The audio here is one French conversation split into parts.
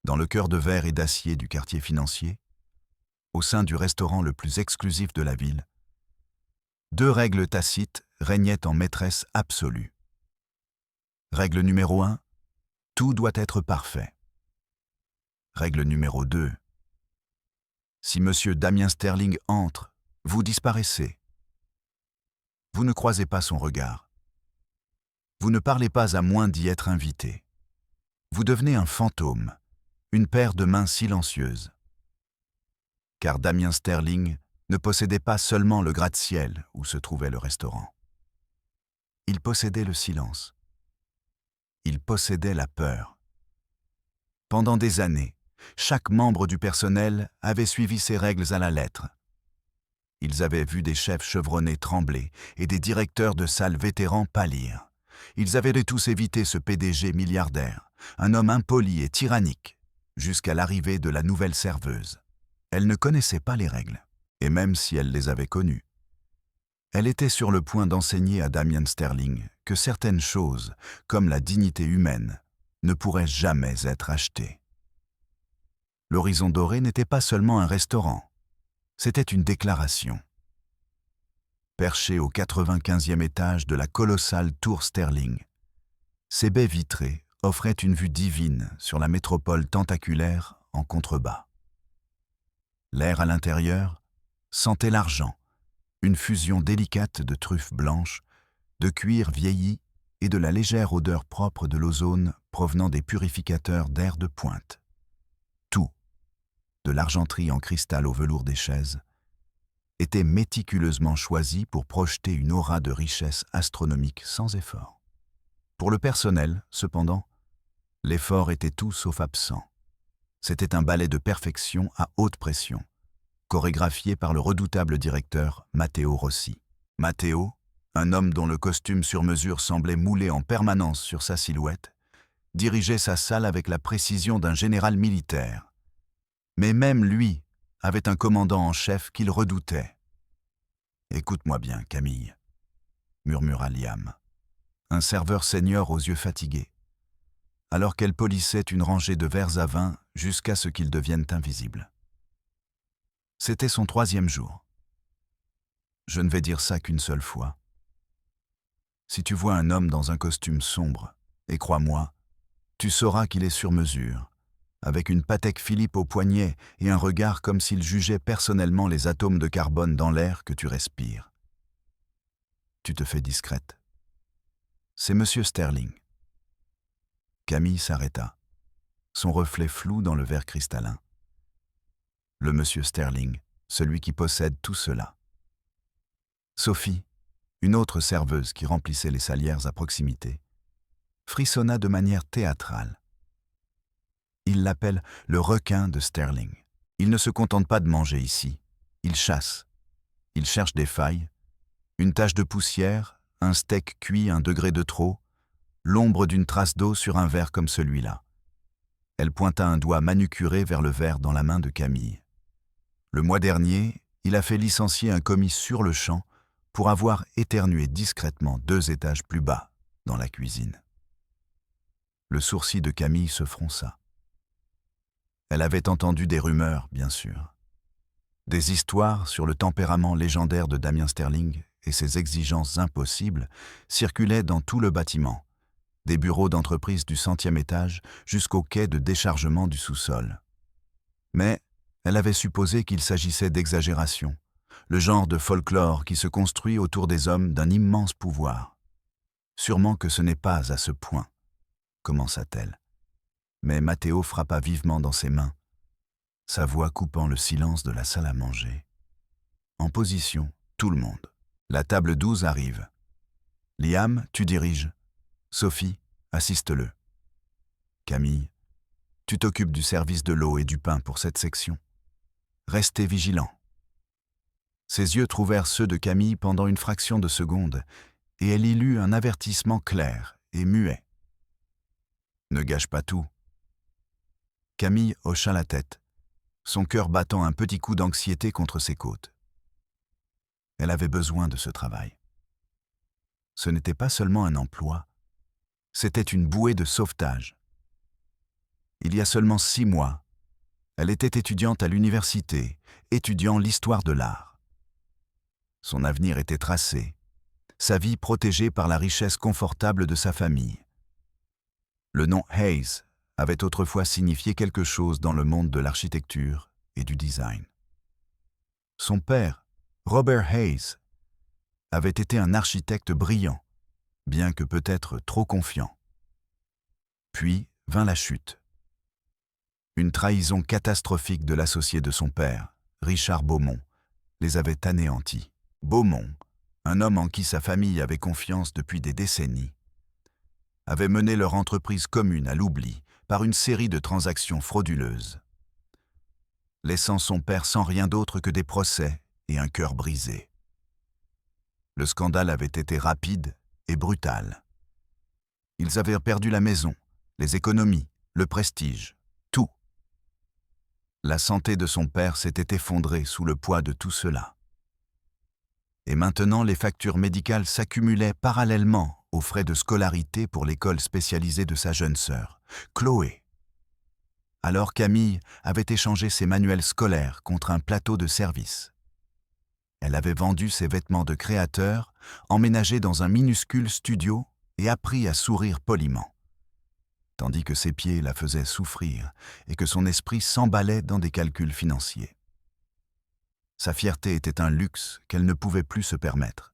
Dans le cœur de verre et d'acier du quartier financier, au sein du restaurant le plus exclusif de la ville, deux règles tacites régnaient en maîtresse absolue. Règle numéro 1, tout doit être parfait. Règle numéro 2, si Monsieur Damien Sterling entre, vous disparaissez. Vous ne croisez pas son regard. Vous ne parlez pas à moins d'y être invité. Vous devenez un fantôme, une paire de mains silencieuses. Car Damien Sterling ne possédait pas seulement le gratte-ciel où se trouvait le restaurant. Il possédait le silence. Il possédait la peur. Pendant des années, chaque membre du personnel avait suivi ces règles à la lettre. Ils avaient vu des chefs chevronnés trembler et des directeurs de salles vétérans pâlir. Ils avaient tous évité ce PDG milliardaire, un homme impoli et tyrannique, jusqu'à l'arrivée de la nouvelle serveuse. Elle ne connaissait pas les règles, et même si elle les avait connues, elle était sur le point d'enseigner à Damien Sterling que certaines choses, comme la dignité humaine, ne pourraient jamais être achetées. L'Horizon Doré n'était pas seulement un restaurant, c'était une déclaration. Perché au 95e étage de la colossale tour Sterling, ses baies vitrées offraient une vue divine sur la métropole tentaculaire en contrebas. L'air à l'intérieur sentait l'argent, une fusion délicate de truffes blanches, de cuir vieilli et de la légère odeur propre de l'ozone provenant des purificateurs d'air de pointe. Tout, de l'argenterie en cristal au velours des chaises, était méticuleusement choisi pour projeter une aura de richesse astronomique sans effort. Pour le personnel, cependant, l'effort était tout sauf absent. C'était un ballet de perfection à haute pression, chorégraphié par le redoutable directeur Matteo Rossi. Matteo, un homme dont le costume sur mesure semblait moulé en permanence sur sa silhouette, dirigeait sa salle avec la précision d'un général militaire. Mais même lui avait un commandant en chef qu'il redoutait. « Écoute-moi bien, Camille », murmura Liam, un serveur senior aux yeux fatigués, alors qu'elle polissait une rangée de verres à vin jusqu'à ce qu'ils deviennent invisibles. C'était son 3e jour. Je ne vais dire ça qu'une seule fois. Si tu vois un homme dans un costume sombre, et crois-moi, tu sauras qu'il est sur mesure, avec une Patek Philippe au poignet et un regard comme s'il jugeait personnellement les atomes de carbone dans l'air que tu respires. Tu te fais discrète. C'est Monsieur Sterling. Camille s'arrêta, son reflet flou dans le verre cristallin. Le Monsieur Sterling, celui qui possède tout cela. Sophie, une autre serveuse qui remplissait les salières à proximité, frissonna de manière théâtrale. Il l'appelle le requin de Sterling. Il ne se contente pas de manger ici, il chasse. Il cherche des failles, une tache de poussière, un steak cuit 1 degré de trop, l'ombre d'une trace d'eau sur un verre comme celui-là. Elle pointa un doigt manucuré vers le verre dans la main de Camille. Le mois dernier, il a fait licencier un commis sur le champ pour avoir éternué discrètement 2 étages plus bas, dans la cuisine. Le sourcil de Camille se fronça. Elle avait entendu des rumeurs, bien sûr. Des histoires sur le tempérament légendaire de Damien Sterling et ses exigences impossibles circulaient dans tout le bâtiment, des bureaux d'entreprise du 100e étage jusqu'au quai de déchargement du sous-sol. Mais elle avait supposé qu'il s'agissait d'exagération, le genre de folklore qui se construit autour des hommes d'un immense pouvoir. Sûrement que ce n'est pas à ce point, commença-t-elle. Mais Matteo frappa vivement dans ses mains, sa voix coupant le silence de la salle à manger. En position, tout le monde. La table 12 arrive. Liam, tu diriges. Sophie, assiste-le. Camille, tu t'occupes du service de l'eau et du pain pour cette section. Restez vigilants. Ses yeux trouvèrent ceux de Camille pendant une fraction de seconde, et elle y lut un avertissement clair et muet. Ne gâche pas tout. Camille hocha la tête, son cœur battant un petit coup d'anxiété contre ses côtes. Elle avait besoin de ce travail. Ce n'était pas seulement un emploi, c'était une bouée de sauvetage. Il y a seulement 6 mois, elle était étudiante à l'université, étudiant l'histoire de l'art. Son avenir était tracé, sa vie protégée par la richesse confortable de sa famille. Le nom Hayes avait autrefois signifié quelque chose dans le monde de l'architecture et du design. Son père, Robert Hayes, avait été un architecte brillant, bien que peut-être trop confiant. Puis vint la chute. Une trahison catastrophique de l'associé de son père, Richard Beaumont, les avait anéantis. Beaumont, un homme en qui sa famille avait confiance depuis des décennies, avait mené leur entreprise commune à l'oubli par une série de transactions frauduleuses, laissant son père sans rien d'autre que des procès et un cœur brisé. Le scandale avait été rapide et brutal. Ils avaient perdu la maison, les économies, le prestige, tout. La santé de son père s'était effondrée sous le poids de tout cela. Et maintenant, les factures médicales s'accumulaient parallèlement aux frais de scolarité pour l'école spécialisée de sa jeune sœur, Chloé. Alors Camille avait échangé ses manuels scolaires contre un plateau de service. Elle avait vendu ses vêtements de créateur, emménagé dans un minuscule studio et appris à sourire poliment, tandis que ses pieds la faisaient souffrir et que son esprit s'emballait dans des calculs financiers. Sa fierté était un luxe qu'elle ne pouvait plus se permettre.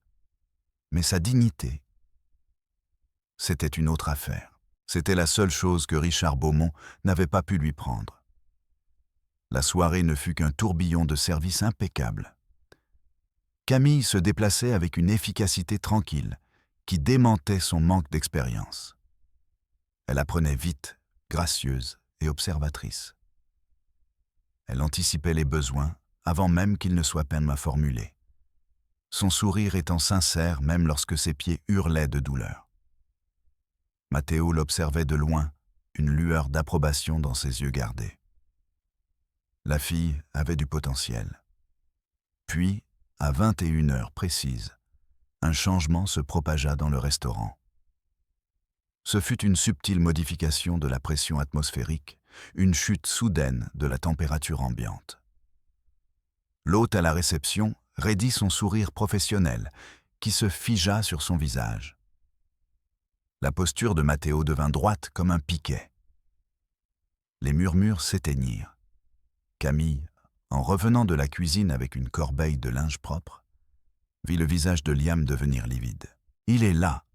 Mais sa dignité, c'était une autre affaire. C'était la seule chose que Richard Beaumont n'avait pas pu lui prendre. La soirée ne fut qu'un tourbillon de services impeccables. Camille se déplaçait avec une efficacité tranquille qui démentait son manque d'expérience. Elle apprenait vite, gracieuse et observatrice. Elle anticipait les besoins avant même qu'ils ne soient pleinement formulés, son sourire étant sincère même lorsque ses pieds hurlaient de douleur. Matteo l'observait de loin, une lueur d'approbation dans ses yeux gardés. La fille avait du potentiel. Puis, à 21h précises, un changement se propagea dans le restaurant. Ce fut une subtile modification de la pression atmosphérique, une chute soudaine de la température ambiante. L'hôte à la réception raidit son sourire professionnel, qui se figea sur son visage. La posture de Matteo devint droite comme un piquet. Les murmures s'éteignirent. Camille, en revenant de la cuisine avec une corbeille de linge propre, vit le visage de Liam devenir livide. « Il est là !»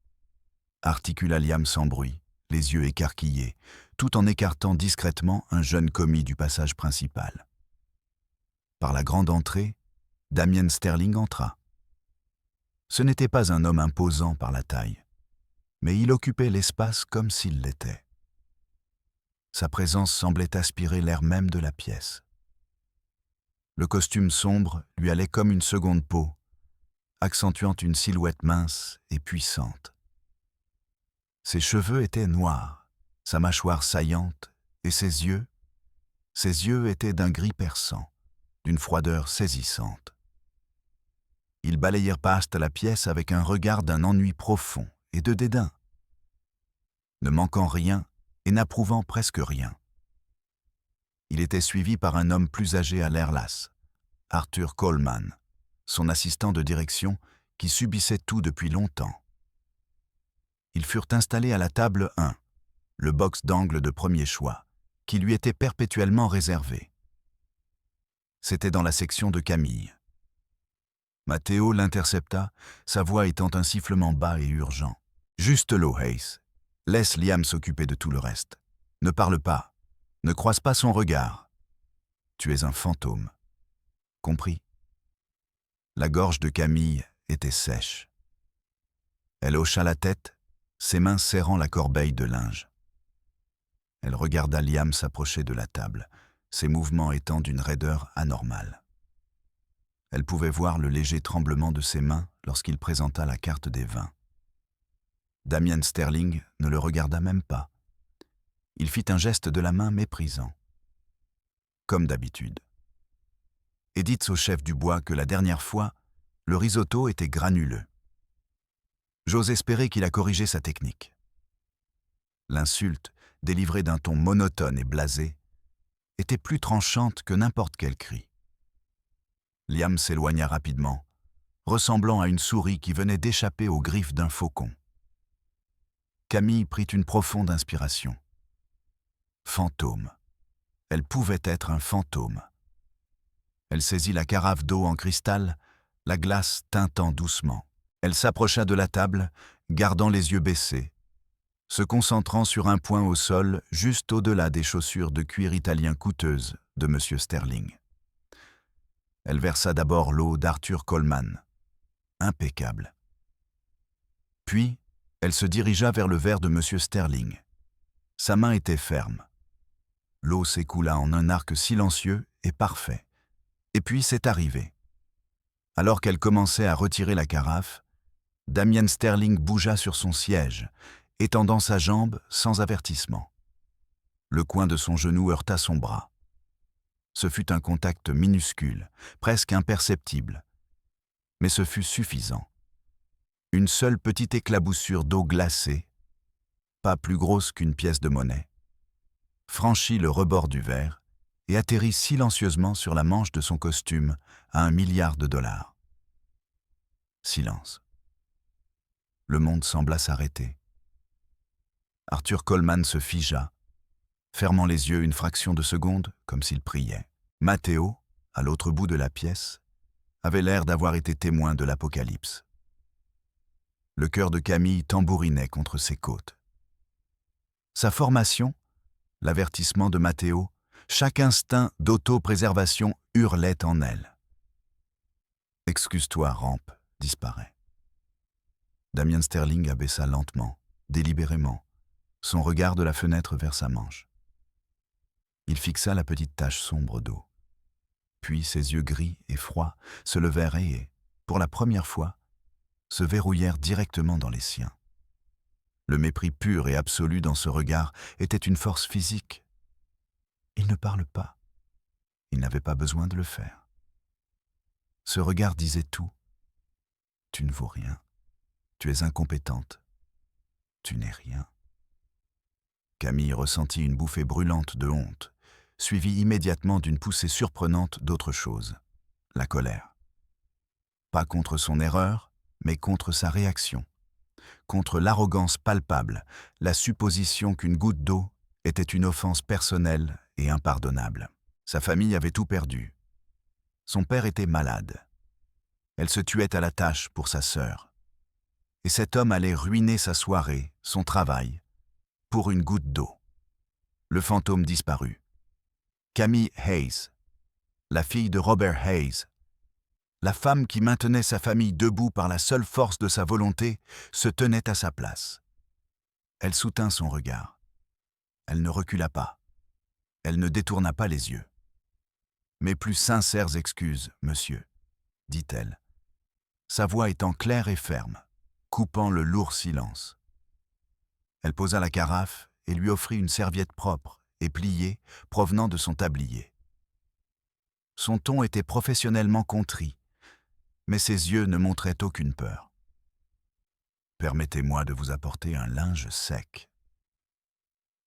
articula Liam sans bruit, les yeux écarquillés, tout en écartant discrètement un jeune commis du passage principal. Par la grande entrée, Damien Sterling entra. Ce n'était pas un homme imposant par la taille, mais il occupait l'espace comme s'il l'était. Sa présence semblait aspirer l'air même de la pièce. Le costume sombre lui allait comme une seconde peau, accentuant une silhouette mince et puissante. Ses cheveux étaient noirs, sa mâchoire saillante, et ses yeux étaient d'un gris perçant, d'une froideur saisissante. Ils balayèrent past la pièce avec un regard d'un ennui profond et de dédain, ne manquant rien et n'approuvant presque rien. Il était suivi par un homme plus âgé à l'air las, Arthur Coleman, son assistant de direction qui subissait tout depuis longtemps. Ils furent installés à la table 1, le box d'angle de premier choix, qui lui était perpétuellement réservé. C'était dans la section de Camille. Matteo l'intercepta, sa voix étant un sifflement bas et urgent. « Juste l'eau, Hayes. Laisse Liam s'occuper de tout le reste. Ne parle pas. Ne croise pas son regard. Tu es un fantôme. Compris ?» La gorge de Camille était sèche. Elle hocha la tête, ses mains serrant la corbeille de linge. Elle regarda Liam s'approcher de la table, ses mouvements étant d'une raideur anormale. Elle pouvait voir le léger tremblement de ses mains lorsqu'il présenta la carte des vins. Damien Sterling ne le regarda même pas. Il fit un geste de la main méprisant. Comme d'habitude. Et dites au chef du bois que la dernière fois, le risotto était granuleux. J'ose espérer qu'il a corrigé sa technique. L'insulte délivrée d'un ton monotone et blasé, était plus tranchante que n'importe quel cri. Liam s'éloigna rapidement, ressemblant à une souris qui venait d'échapper aux griffes d'un faucon. Camille prit une profonde inspiration. Fantôme. Elle pouvait être un fantôme. Elle saisit la carafe d'eau en cristal, la glace tintant doucement. Elle s'approcha de la table, gardant les yeux baissés, se concentrant sur un point au sol juste au-delà des chaussures de cuir italien coûteuses de M. Sterling. Elle versa d'abord l'eau d'Arthur Coleman. Impeccable. Puis, elle se dirigea vers le verre de M. Sterling. Sa main était ferme. L'eau s'écoula en un arc silencieux et parfait. Et puis c'est arrivé. Alors qu'elle commençait à retirer la carafe, Damian Sterling bougea sur son siège, étendant sa jambe sans avertissement. Le coin de son genou heurta son bras. Ce fut un contact minuscule, presque imperceptible. Mais ce fut suffisant. Une seule petite éclaboussure d'eau glacée, pas plus grosse qu'une pièce de monnaie, franchit le rebord du verre et atterrit silencieusement sur la manche de son costume à $1 milliard. Silence. Le monde sembla s'arrêter. Arthur Coleman se figea, fermant les yeux une fraction de seconde comme s'il priait. Matteo, à l'autre bout de la pièce, avait l'air d'avoir été témoin de l'apocalypse. Le cœur de Camille tambourinait contre ses côtes. Sa formation, l'avertissement de Matteo, chaque instinct d'auto-préservation hurlait en elle. « Excuse-toi, rampe, disparaît. » Damian Sterling abaissa lentement, délibérément, son regard de la fenêtre vers sa manche. Il fixa la petite tache sombre d'eau. Puis ses yeux gris et froids se levèrent et, pour la première fois, se verrouillèrent directement dans les siens. Le mépris pur et absolu dans ce regard était une force physique. Il ne parle pas. Il n'avait pas besoin de le faire. Ce regard disait tout. Tu ne vaux rien. Tu es incompétente. Tu n'es rien. Camille ressentit une bouffée brûlante de honte, suivie immédiatement d'une poussée surprenante d'autre chose, la colère. Pas contre son erreur, mais contre sa réaction, contre l'arrogance palpable, la supposition qu'une goutte d'eau était une offense personnelle et impardonnable. Sa famille avait tout perdu. Son père était malade. Elle se tuait à la tâche pour sa sœur. Et cet homme allait ruiner sa soirée, son travail, pour une goutte d'eau. Le fantôme disparut. Camille Hayes, la fille de Robert Hayes, la femme qui maintenait sa famille debout par la seule force de sa volonté, se tenait à sa place. Elle soutint son regard. Elle ne recula pas. Elle ne détourna pas les yeux. « Mes plus sincères excuses, monsieur, » dit-elle, sa voix étant claire et ferme, coupant le lourd silence. Elle posa la carafe et lui offrit une serviette propre et pliée provenant de son tablier. Son ton était professionnellement contrit, mais ses yeux ne montraient aucune peur. « Permettez-moi de vous apporter un linge sec. »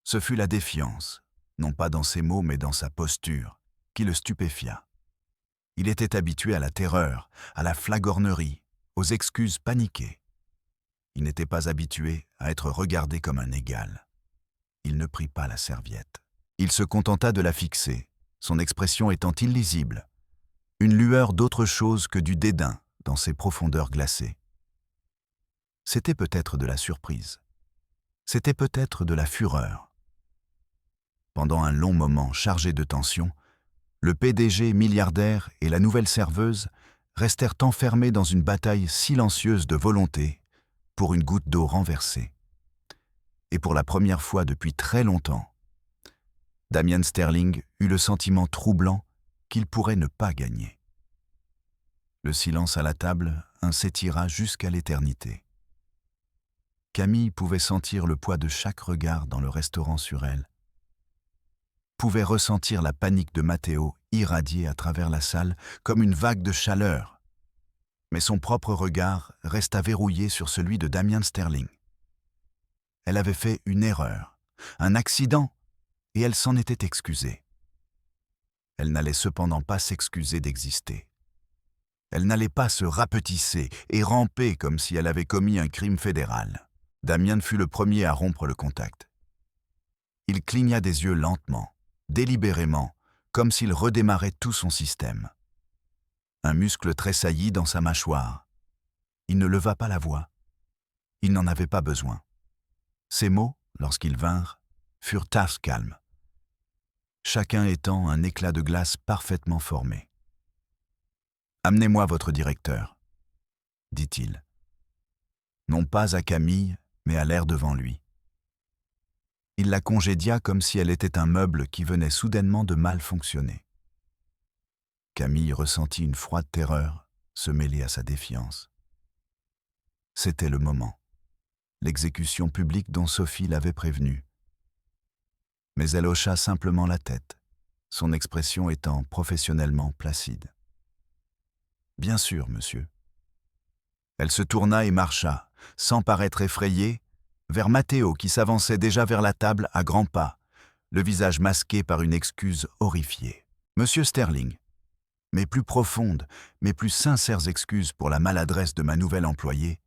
Ce fut la défiance, non pas dans ses mots mais dans sa posture, qui le stupéfia. Il était habitué à la terreur, à la flagornerie, aux excuses paniquées. Il n'était pas habitué à être regardé comme un égal. Il ne prit pas la serviette. Il se contenta de la fixer, son expression étant illisible, une lueur d'autre chose que du dédain dans ses profondeurs glacées. C'était peut-être de la surprise. C'était peut-être de la fureur. Pendant un long moment chargé de tension, le PDG milliardaire et la nouvelle serveuse restèrent enfermés dans une bataille silencieuse de volonté pour une goutte d'eau renversée. Et pour la première fois depuis très longtemps, Damian Sterling eut le sentiment troublant qu'il pourrait ne pas gagner. Le silence à la table s'étira jusqu'à l'éternité. Camille pouvait sentir le poids de chaque regard dans le restaurant sur elle, pouvait ressentir la panique de Matteo irradier à travers la salle comme une vague de chaleur, mais son propre regard resta verrouillé sur celui de Damian Sterling. Elle avait fait une erreur, un accident, et elle s'en était excusée. Elle n'allait cependant pas s'excuser d'exister. Elle n'allait pas se rapetisser et ramper comme si elle avait commis un crime fédéral. Damien fut le premier à rompre le contact. Il cligna des yeux lentement, délibérément, comme s'il redémarrait tout son système. Un muscle tressaillit dans sa mâchoire. Il ne leva pas la voix. Il n'en avait pas besoin. Ses mots, lorsqu'ils vinrent, furent tasses calmes, chacun étant un éclat de glace parfaitement formé. « Amenez-moi votre directeur, » dit-il. Non pas à Camille, mais à l'air devant lui. Il la congédia comme si elle était un meuble qui venait soudainement de mal fonctionner. Camille ressentit une froide terreur se mêler à sa défiance. C'était le moment, l'exécution publique dont Sophie l'avait prévenue. Mais elle hocha simplement la tête, son expression étant professionnellement placide. « Bien sûr, monsieur. » Elle se tourna et marcha, sans paraître effrayée, vers Matteo qui s'avançait déjà vers la table à grands pas, le visage masqué par une excuse horrifiée. « Monsieur Sterling, mes plus profondes, mes plus sincères excuses pour la maladresse de ma nouvelle employée, »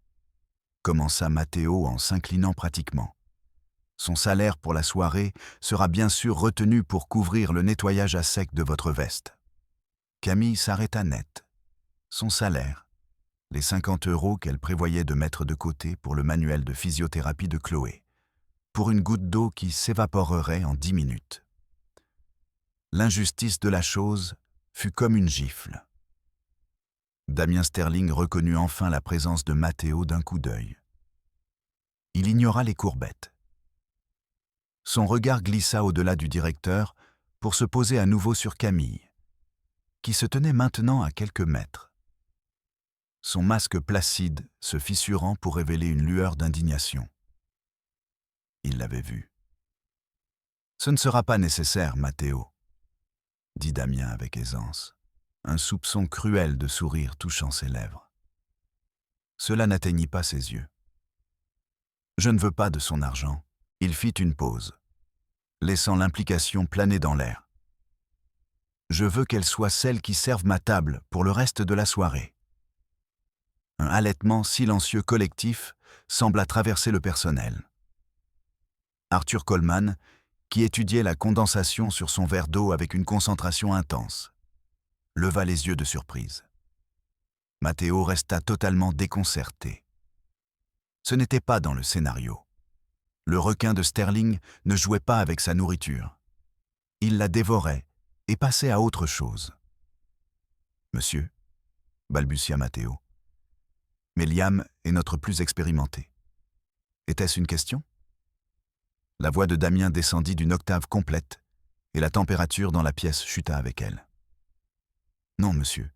commença Matteo en s'inclinant pratiquement. « Son salaire pour la soirée sera bien sûr retenu pour couvrir le nettoyage à sec de votre veste. » Camille s'arrêta net. Son salaire, les 50 € qu'elle prévoyait de mettre de côté pour le manuel de physiothérapie de Chloé, pour une goutte d'eau qui s'évaporerait en 10 minutes. L'injustice de la chose fut comme une gifle. Damien Sterling reconnut enfin la présence de Matteo d'un coup d'œil. Il ignora les courbettes. Son regard glissa au-delà du directeur pour se poser à nouveau sur Camille, qui se tenait maintenant à quelques mètres. Son masque placide se fissurant pour révéler une lueur d'indignation. Il l'avait vu. « Ce ne sera pas nécessaire, Matteo, » dit Damien avec aisance, un soupçon cruel de sourire touchant ses lèvres. Cela n'atteignit pas ses yeux. « Je ne veux pas de son argent. » Il fit une pause, laissant l'implication planer dans l'air. « Je veux qu'elle soit celle qui serve ma table pour le reste de la soirée. » Un halètement silencieux collectif sembla traverser le personnel. Arthur Coleman, qui étudiait la condensation sur son verre d'eau avec une concentration intense, leva les yeux de surprise. Matteo resta totalement déconcerté. Ce n'était pas dans le scénario. Le requin de Sterling ne jouait pas avec sa nourriture. Il la dévorait et passait à autre chose. « Monsieur, » balbutia Matteo, « mais Liam est notre plus expérimenté. Était-ce une question ?» La voix de Damien descendit d'une octave complète et la température dans la pièce chuta avec elle. « Non, monsieur.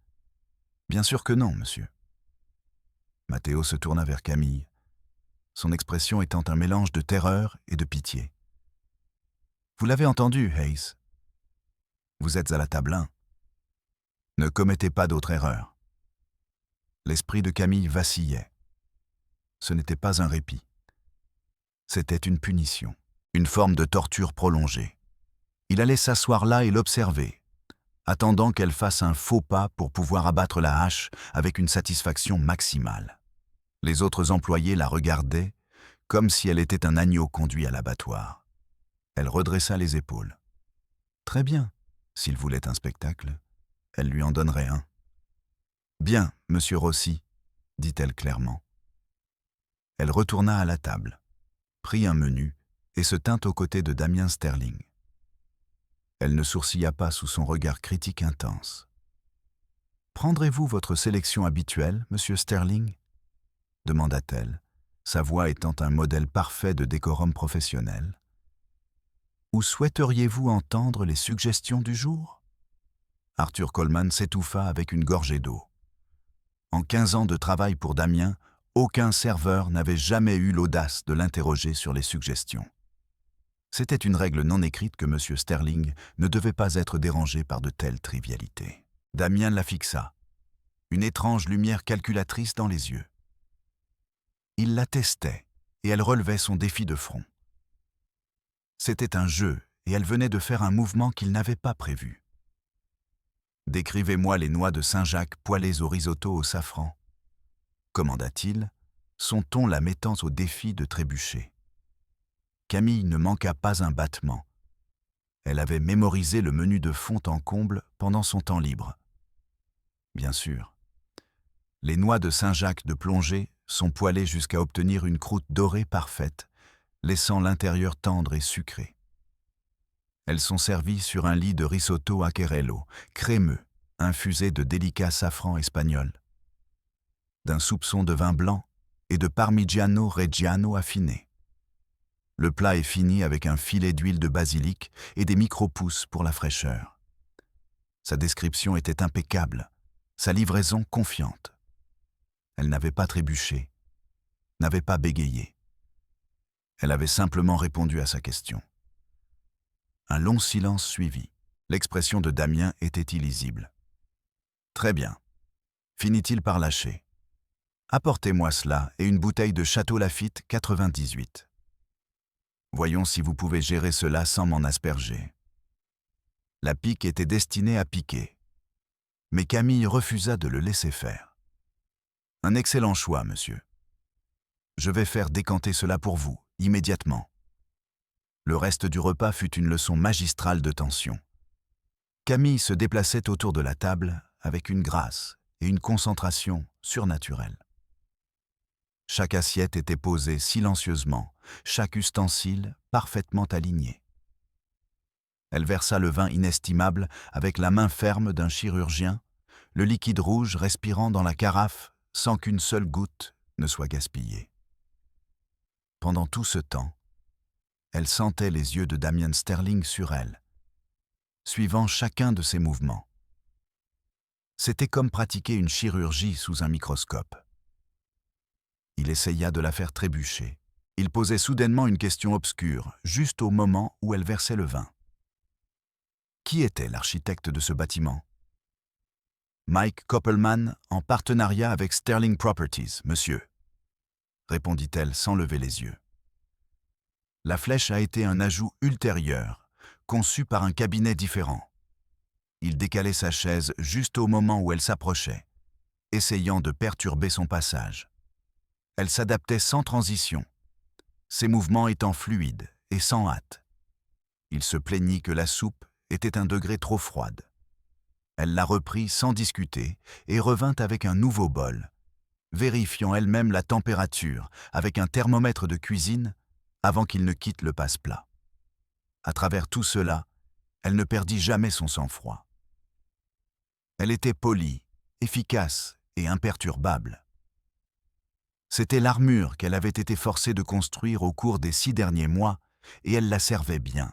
Bien sûr que non, monsieur. » Matteo se tourna vers Camille, son expression étant un mélange de terreur et de pitié. « Vous l'avez entendu, Hayes. Vous êtes à la table 1. Ne commettez pas d'autre erreur. » L'esprit de Camille vacillait. Ce n'était pas un répit. C'était une punition, une forme de torture prolongée. Il allait s'asseoir là et l'observer, attendant qu'elle fasse un faux pas pour pouvoir abattre la hache avec une satisfaction maximale. Les autres employés la regardaient comme si elle était un agneau conduit à l'abattoir. Elle redressa les épaules. Très bien, s'il voulait un spectacle, elle lui en donnerait un. Bien, monsieur Rossi, dit-elle clairement. Elle retourna à la table, prit un menu et se tint aux côtés de Damien Sterling. Elle ne sourcilla pas sous son regard critique intense. « Prendrez-vous votre sélection habituelle, monsieur Sterling ?» demanda-t-elle, sa voix étant un modèle parfait de décorum professionnel. « Ou souhaiteriez-vous entendre les suggestions du jour ?» Arthur Coleman s'étouffa avec une gorgée d'eau. En 15 ans de travail pour Damien, aucun serveur n'avait jamais eu l'audace de l'interroger sur les suggestions. C'était une règle non écrite que M. Sterling ne devait pas être dérangé par de telles trivialités. Damien la fixa, une étrange lumière calculatrice dans les yeux. Il la testait et elle relevait son défi de front. C'était un jeu, et elle venait de faire un mouvement qu'il n'avait pas prévu. « Décrivez-moi les noix de Saint-Jacques poêlées au risotto au safran », commanda-t-il, son ton la mettant au défi de trébucher. Camille ne manqua pas un battement. Elle avait mémorisé le menu de fond en comble pendant son temps libre. Bien sûr. Les noix de Saint-Jacques de plongée sont poêlées jusqu'à obtenir une croûte dorée parfaite, laissant l'intérieur tendre et sucré. Elles sont servies sur un lit de risotto acquerello, crémeux, infusé de délicat safran espagnol, d'un soupçon de vin blanc et de parmigiano reggiano affiné. Le plat est fini avec un filet d'huile de basilic et des micro-pousses pour la fraîcheur. Sa description était impeccable, sa livraison confiante. Elle n'avait pas trébuché, n'avait pas bégayé. Elle avait simplement répondu à sa question. Un long silence suivit. L'expression de Damien était illisible. « Très bien. » Finit-il par lâcher. « Apportez-moi cela et une bouteille de Château Lafite 98. Voyons si vous pouvez gérer cela sans m'en asperger. » La pique était destinée à piquer. Mais Camille refusa de le laisser faire. « Un excellent choix, monsieur. Je vais faire décanter cela pour vous, immédiatement. » Le reste du repas fut une leçon magistrale de tension. Camille se déplaçait autour de la table avec une grâce et une concentration surnaturelles. Chaque assiette était posée silencieusement, chaque ustensile parfaitement aligné. Elle versa le vin inestimable avec la main ferme d'un chirurgien, le liquide rouge respirant dans la carafe sans qu'une seule goutte ne soit gaspillée. Pendant tout ce temps, elle sentait les yeux de Damien Sterling sur elle, suivant chacun de ses mouvements. C'était comme pratiquer une chirurgie sous un microscope. Il essaya de la faire trébucher. Il posait soudainement une question obscure, juste au moment où elle versait le vin. Qui était l'architecte de ce bâtiment? Mike Koppelman, en partenariat avec Sterling Properties, monsieur, répondit-elle sans lever les yeux. La flèche a été un ajout ultérieur, conçu par un cabinet différent. Il décalait sa chaise juste au moment où elle s'approchait, essayant de perturber son passage. Elle s'adaptait sans transition, ses mouvements étant fluides et sans hâte. Il se plaignit que la soupe était un degré trop froide. Elle la reprit sans discuter et revint avec un nouveau bol, vérifiant elle-même la température avec un thermomètre de cuisine avant qu'il ne quitte le passe-plat. À travers tout cela, elle ne perdit jamais son sang-froid. Elle était polie, efficace et imperturbable. C'était l'armure qu'elle avait été forcée de construire au cours des 6 derniers mois, et elle la servait bien.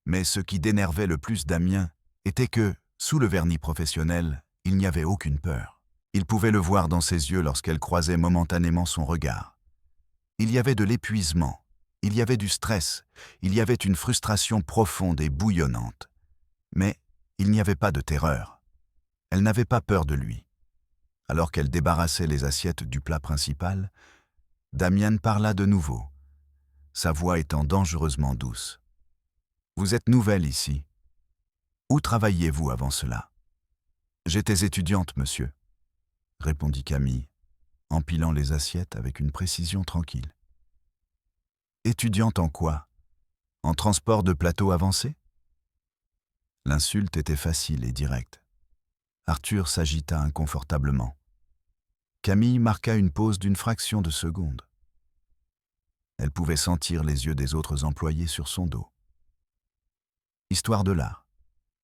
Mais ce qui dénervait le plus Damien était que, sous le vernis professionnel, il n'y avait aucune peur. Il pouvait le voir dans ses yeux lorsqu'elle croisait momentanément son regard. Il y avait de l'épuisement, il y avait du stress, il y avait une frustration profonde et bouillonnante. Mais il n'y avait pas de terreur. Elle n'avait pas peur de lui. Alors qu'elle débarrassait les assiettes du plat principal, Damien parla de nouveau, sa voix étant dangereusement douce. « Vous êtes nouvelle ici. Où travailliez-vous avant cela ?»« J'étais étudiante, monsieur, » répondit Camille, empilant les assiettes avec une précision tranquille. « Étudiante en quoi? En transport de plateau avancé ?» L'insulte était facile et directe. Arthur s'agita inconfortablement. Camille marqua une pause d'une fraction de seconde. Elle pouvait sentir les yeux des autres employés sur son dos. « Histoire de l'art, »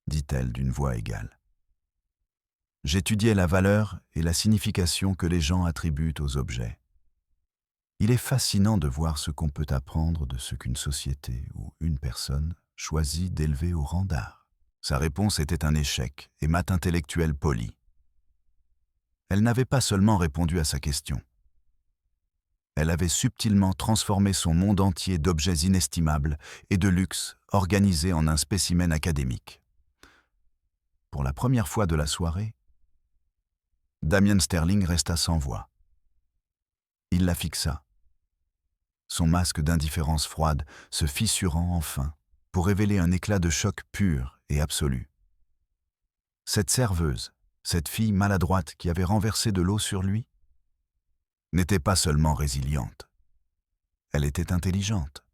dit-elle d'une voix égale. « J'étudiais la valeur et la signification que les gens attribuent aux objets. Il est fascinant de voir ce qu'on peut apprendre de ce qu'une société ou une personne choisit d'élever au rang d'art. » Sa réponse était un échec et mat intellectuel poli. Elle n'avait pas seulement répondu à sa question. Elle avait subtilement transformé son monde entier d'objets inestimables et de luxe organisés en un spécimen académique. Pour la première fois de la soirée, Damien Sterling resta sans voix. Il la fixa. son masque d'indifférence froide se fissurant enfin pour révéler un éclat de choc pur et absolu. Cette serveuse, cette fille maladroite qui avait renversé de l'eau sur lui, n'était pas seulement résiliente, elle était intelligente.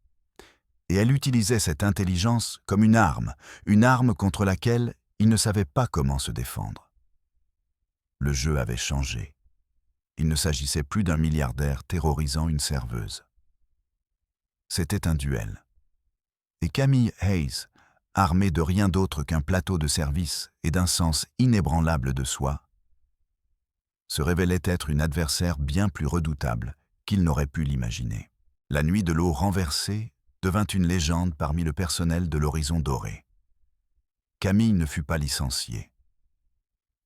Et elle utilisait cette intelligence comme une arme contre laquelle il ne savait pas comment se défendre. Le jeu avait changé. Il ne s'agissait plus d'un milliardaire terrorisant une serveuse. C'était un duel. Et Camille Hayes, armée de rien d'autre qu'un plateau de service et d'un sens inébranlable de soi, se révélait être une adversaire bien plus redoutable qu'il n'aurait pu l'imaginer. La nuit de l'eau renversée devint une légende parmi le personnel de l'Horizon Doré. Camille ne fut pas licenciée.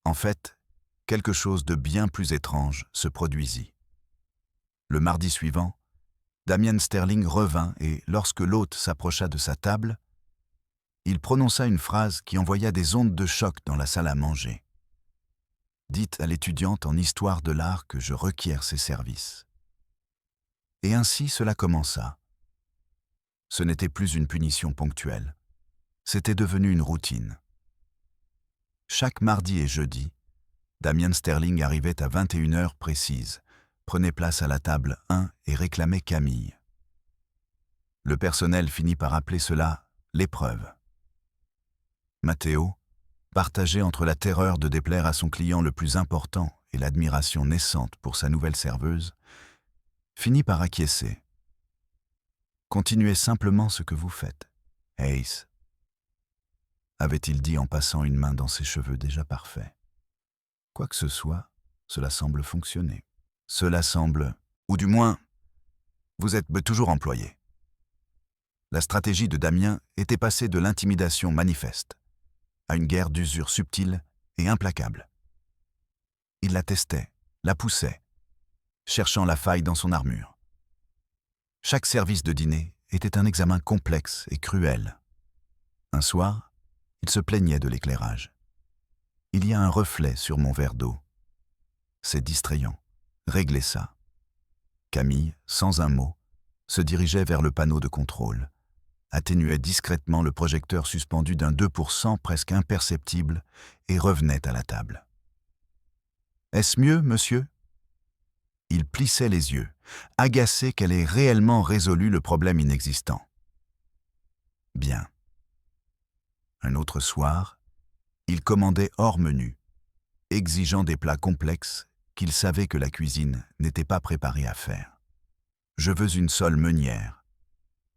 En fait, quelque chose de bien plus étrange se produisit. Le mardi suivant, Damien Sterling revint et, lorsque l'hôte s'approcha de sa table, il prononça une phrase qui envoya des ondes de choc dans la salle à manger. « Dites à l'étudiante en histoire de l'art que je requiers ses services. » Et ainsi cela commença. Ce n'était plus une punition ponctuelle. C'était devenu une routine. Chaque mardi et jeudi, Damien Sterling arrivait à 21h précises, prenait place à la table 1 et réclamait Camille. Le personnel finit par appeler cela l'épreuve. Matteo, partagé entre la terreur de déplaire à son client le plus important et l'admiration naissante pour sa nouvelle serveuse, finit par acquiescer. Continuez simplement ce que vous faites, Hayes, avait-il dit en passant une main dans ses cheveux déjà parfaits. Quoi que ce soit, cela semble fonctionner. Cela semble, ou du moins, vous êtes toujours employé. La stratégie de Damien était passée de l'intimidation manifeste à une guerre d'usure subtile et implacable. Il la testait, la poussait, cherchant la faille dans son armure. Chaque service de dîner était un examen complexe et cruel. Un soir, il se plaignait de l'éclairage. « Il y a un reflet sur mon verre d'eau. C'est distrayant. Réglez ça. » Camille, sans un mot, se dirigeait vers le panneau de contrôle, atténuait discrètement le projecteur suspendu d'un 2% presque imperceptible et revenait à la table. « Est-ce mieux, monsieur ?» Il plissait les yeux, agacé qu'elle ait réellement résolu le problème inexistant. Bien. Un autre soir, il commandait hors menu, exigeant des plats complexes qu'il savait que la cuisine n'était pas préparée à faire. Je veux une sole meunière,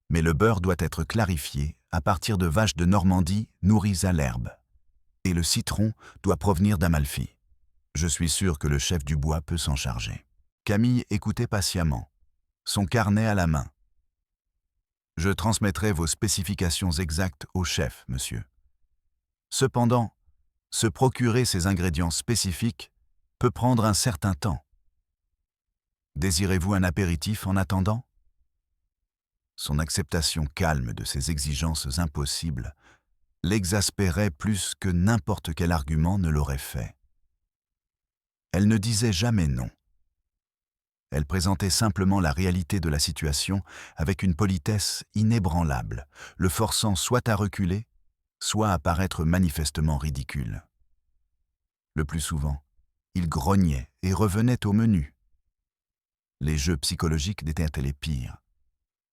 mais le beurre doit être clarifié à partir de vaches de Normandie nourries à l'herbe, et le citron doit provenir d'Amalfi. Je suis sûr que le chef du bois peut s'en charger. Camille écoutait patiemment, son carnet à la main. « Je transmettrai vos spécifications exactes au chef, monsieur. Cependant, se procurer ces ingrédients spécifiques peut prendre un certain temps. Désirez-vous un apéritif en attendant ?» Son acceptation calme de ces exigences impossibles l'exaspérait plus que n'importe quel argument ne l'aurait fait. Elle ne disait jamais non. Elle présentait simplement la réalité de la situation avec une politesse inébranlable, le forçant soit à reculer, soit à paraître manifestement ridicule. Le plus souvent, il grognait et revenait au menu. Les jeux psychologiques n'étaient les pires.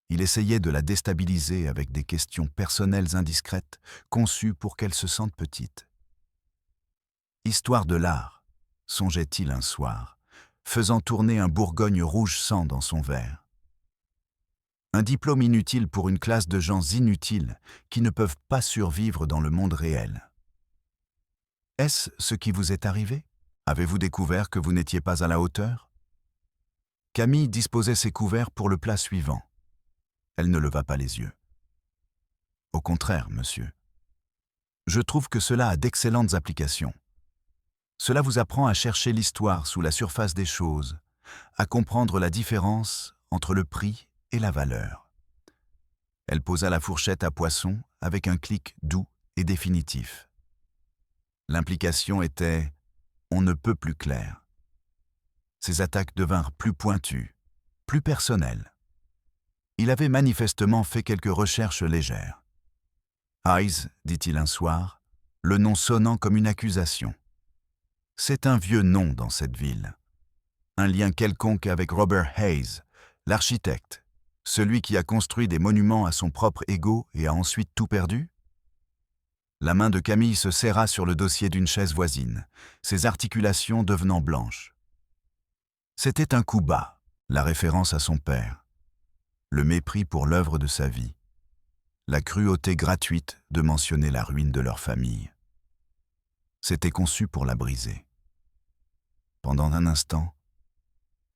Il essayait de la déstabiliser avec des questions personnelles indiscrètes, conçues pour qu'elle se sente petite. Histoire de l'art, songeait-il un soir, faisant tourner un Bourgogne rouge sang dans son verre. Un diplôme inutile pour une classe de gens inutiles qui ne peuvent pas survivre dans le monde réel. Est-ce ce qui vous est arrivé? Avez-vous découvert que vous n'étiez pas à la hauteur? Camille disposait ses couverts pour le plat suivant. Elle ne leva pas les yeux. Au contraire, monsieur. Je trouve que cela a d'excellentes applications. Cela vous apprend à chercher l'histoire sous la surface des choses, à comprendre la différence entre le prix et la valeur. Elle posa la fourchette à poisson avec un clic doux et définitif. L'implication était « on ne peut plus clair ». Ses attaques devinrent plus pointues, plus personnelles. Il avait manifestement fait quelques recherches légères. « Hayes », dit-il un soir, le nom sonnant comme une accusation. « C'est un vieux nom dans cette ville. Un lien quelconque avec Robert Hayes, l'architecte, celui qui a construit des monuments à son propre ego et a ensuite tout perdu ?» La main de Camille se serra sur le dossier d'une chaise voisine, ses articulations devenant blanches. C'était un coup bas, la référence à son père, le mépris pour l'œuvre de sa vie, la cruauté gratuite de mentionner la ruine de leur famille. C'était conçu pour la briser. Pendant un instant,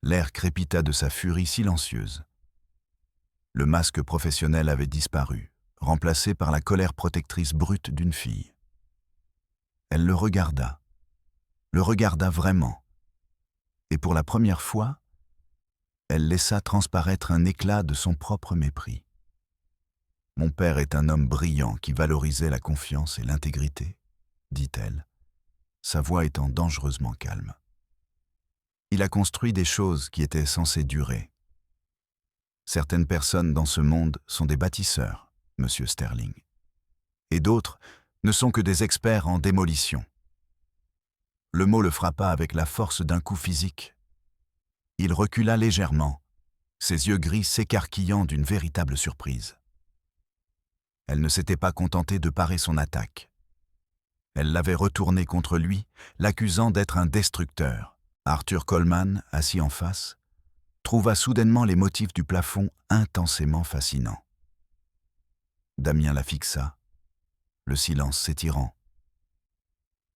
l'air crépita de sa furie silencieuse. Le masque professionnel avait disparu, remplacé par la colère protectrice brute d'une fille. Elle le regarda vraiment, et pour la première fois, elle laissa transparaître un éclat de son propre mépris. « Mon père est un homme brillant qui valorisait la confiance et l'intégrité, » dit-elle, sa voix étant dangereusement calme. « Il a construit des choses qui étaient censées durer. Certaines personnes dans ce monde sont des bâtisseurs, Monsieur Sterling, et d'autres ne sont que des experts en démolition. » Le mot le frappa avec la force d'un coup physique. Il recula légèrement, ses yeux gris s'écarquillant d'une véritable surprise. Elle ne s'était pas contentée de parer son attaque. Elle l'avait retourné contre lui, l'accusant d'être un destructeur. Arthur Coleman, assis en face, trouva soudainement les motifs du plafond intensément fascinants. Damien la fixa, le silence s'étirant.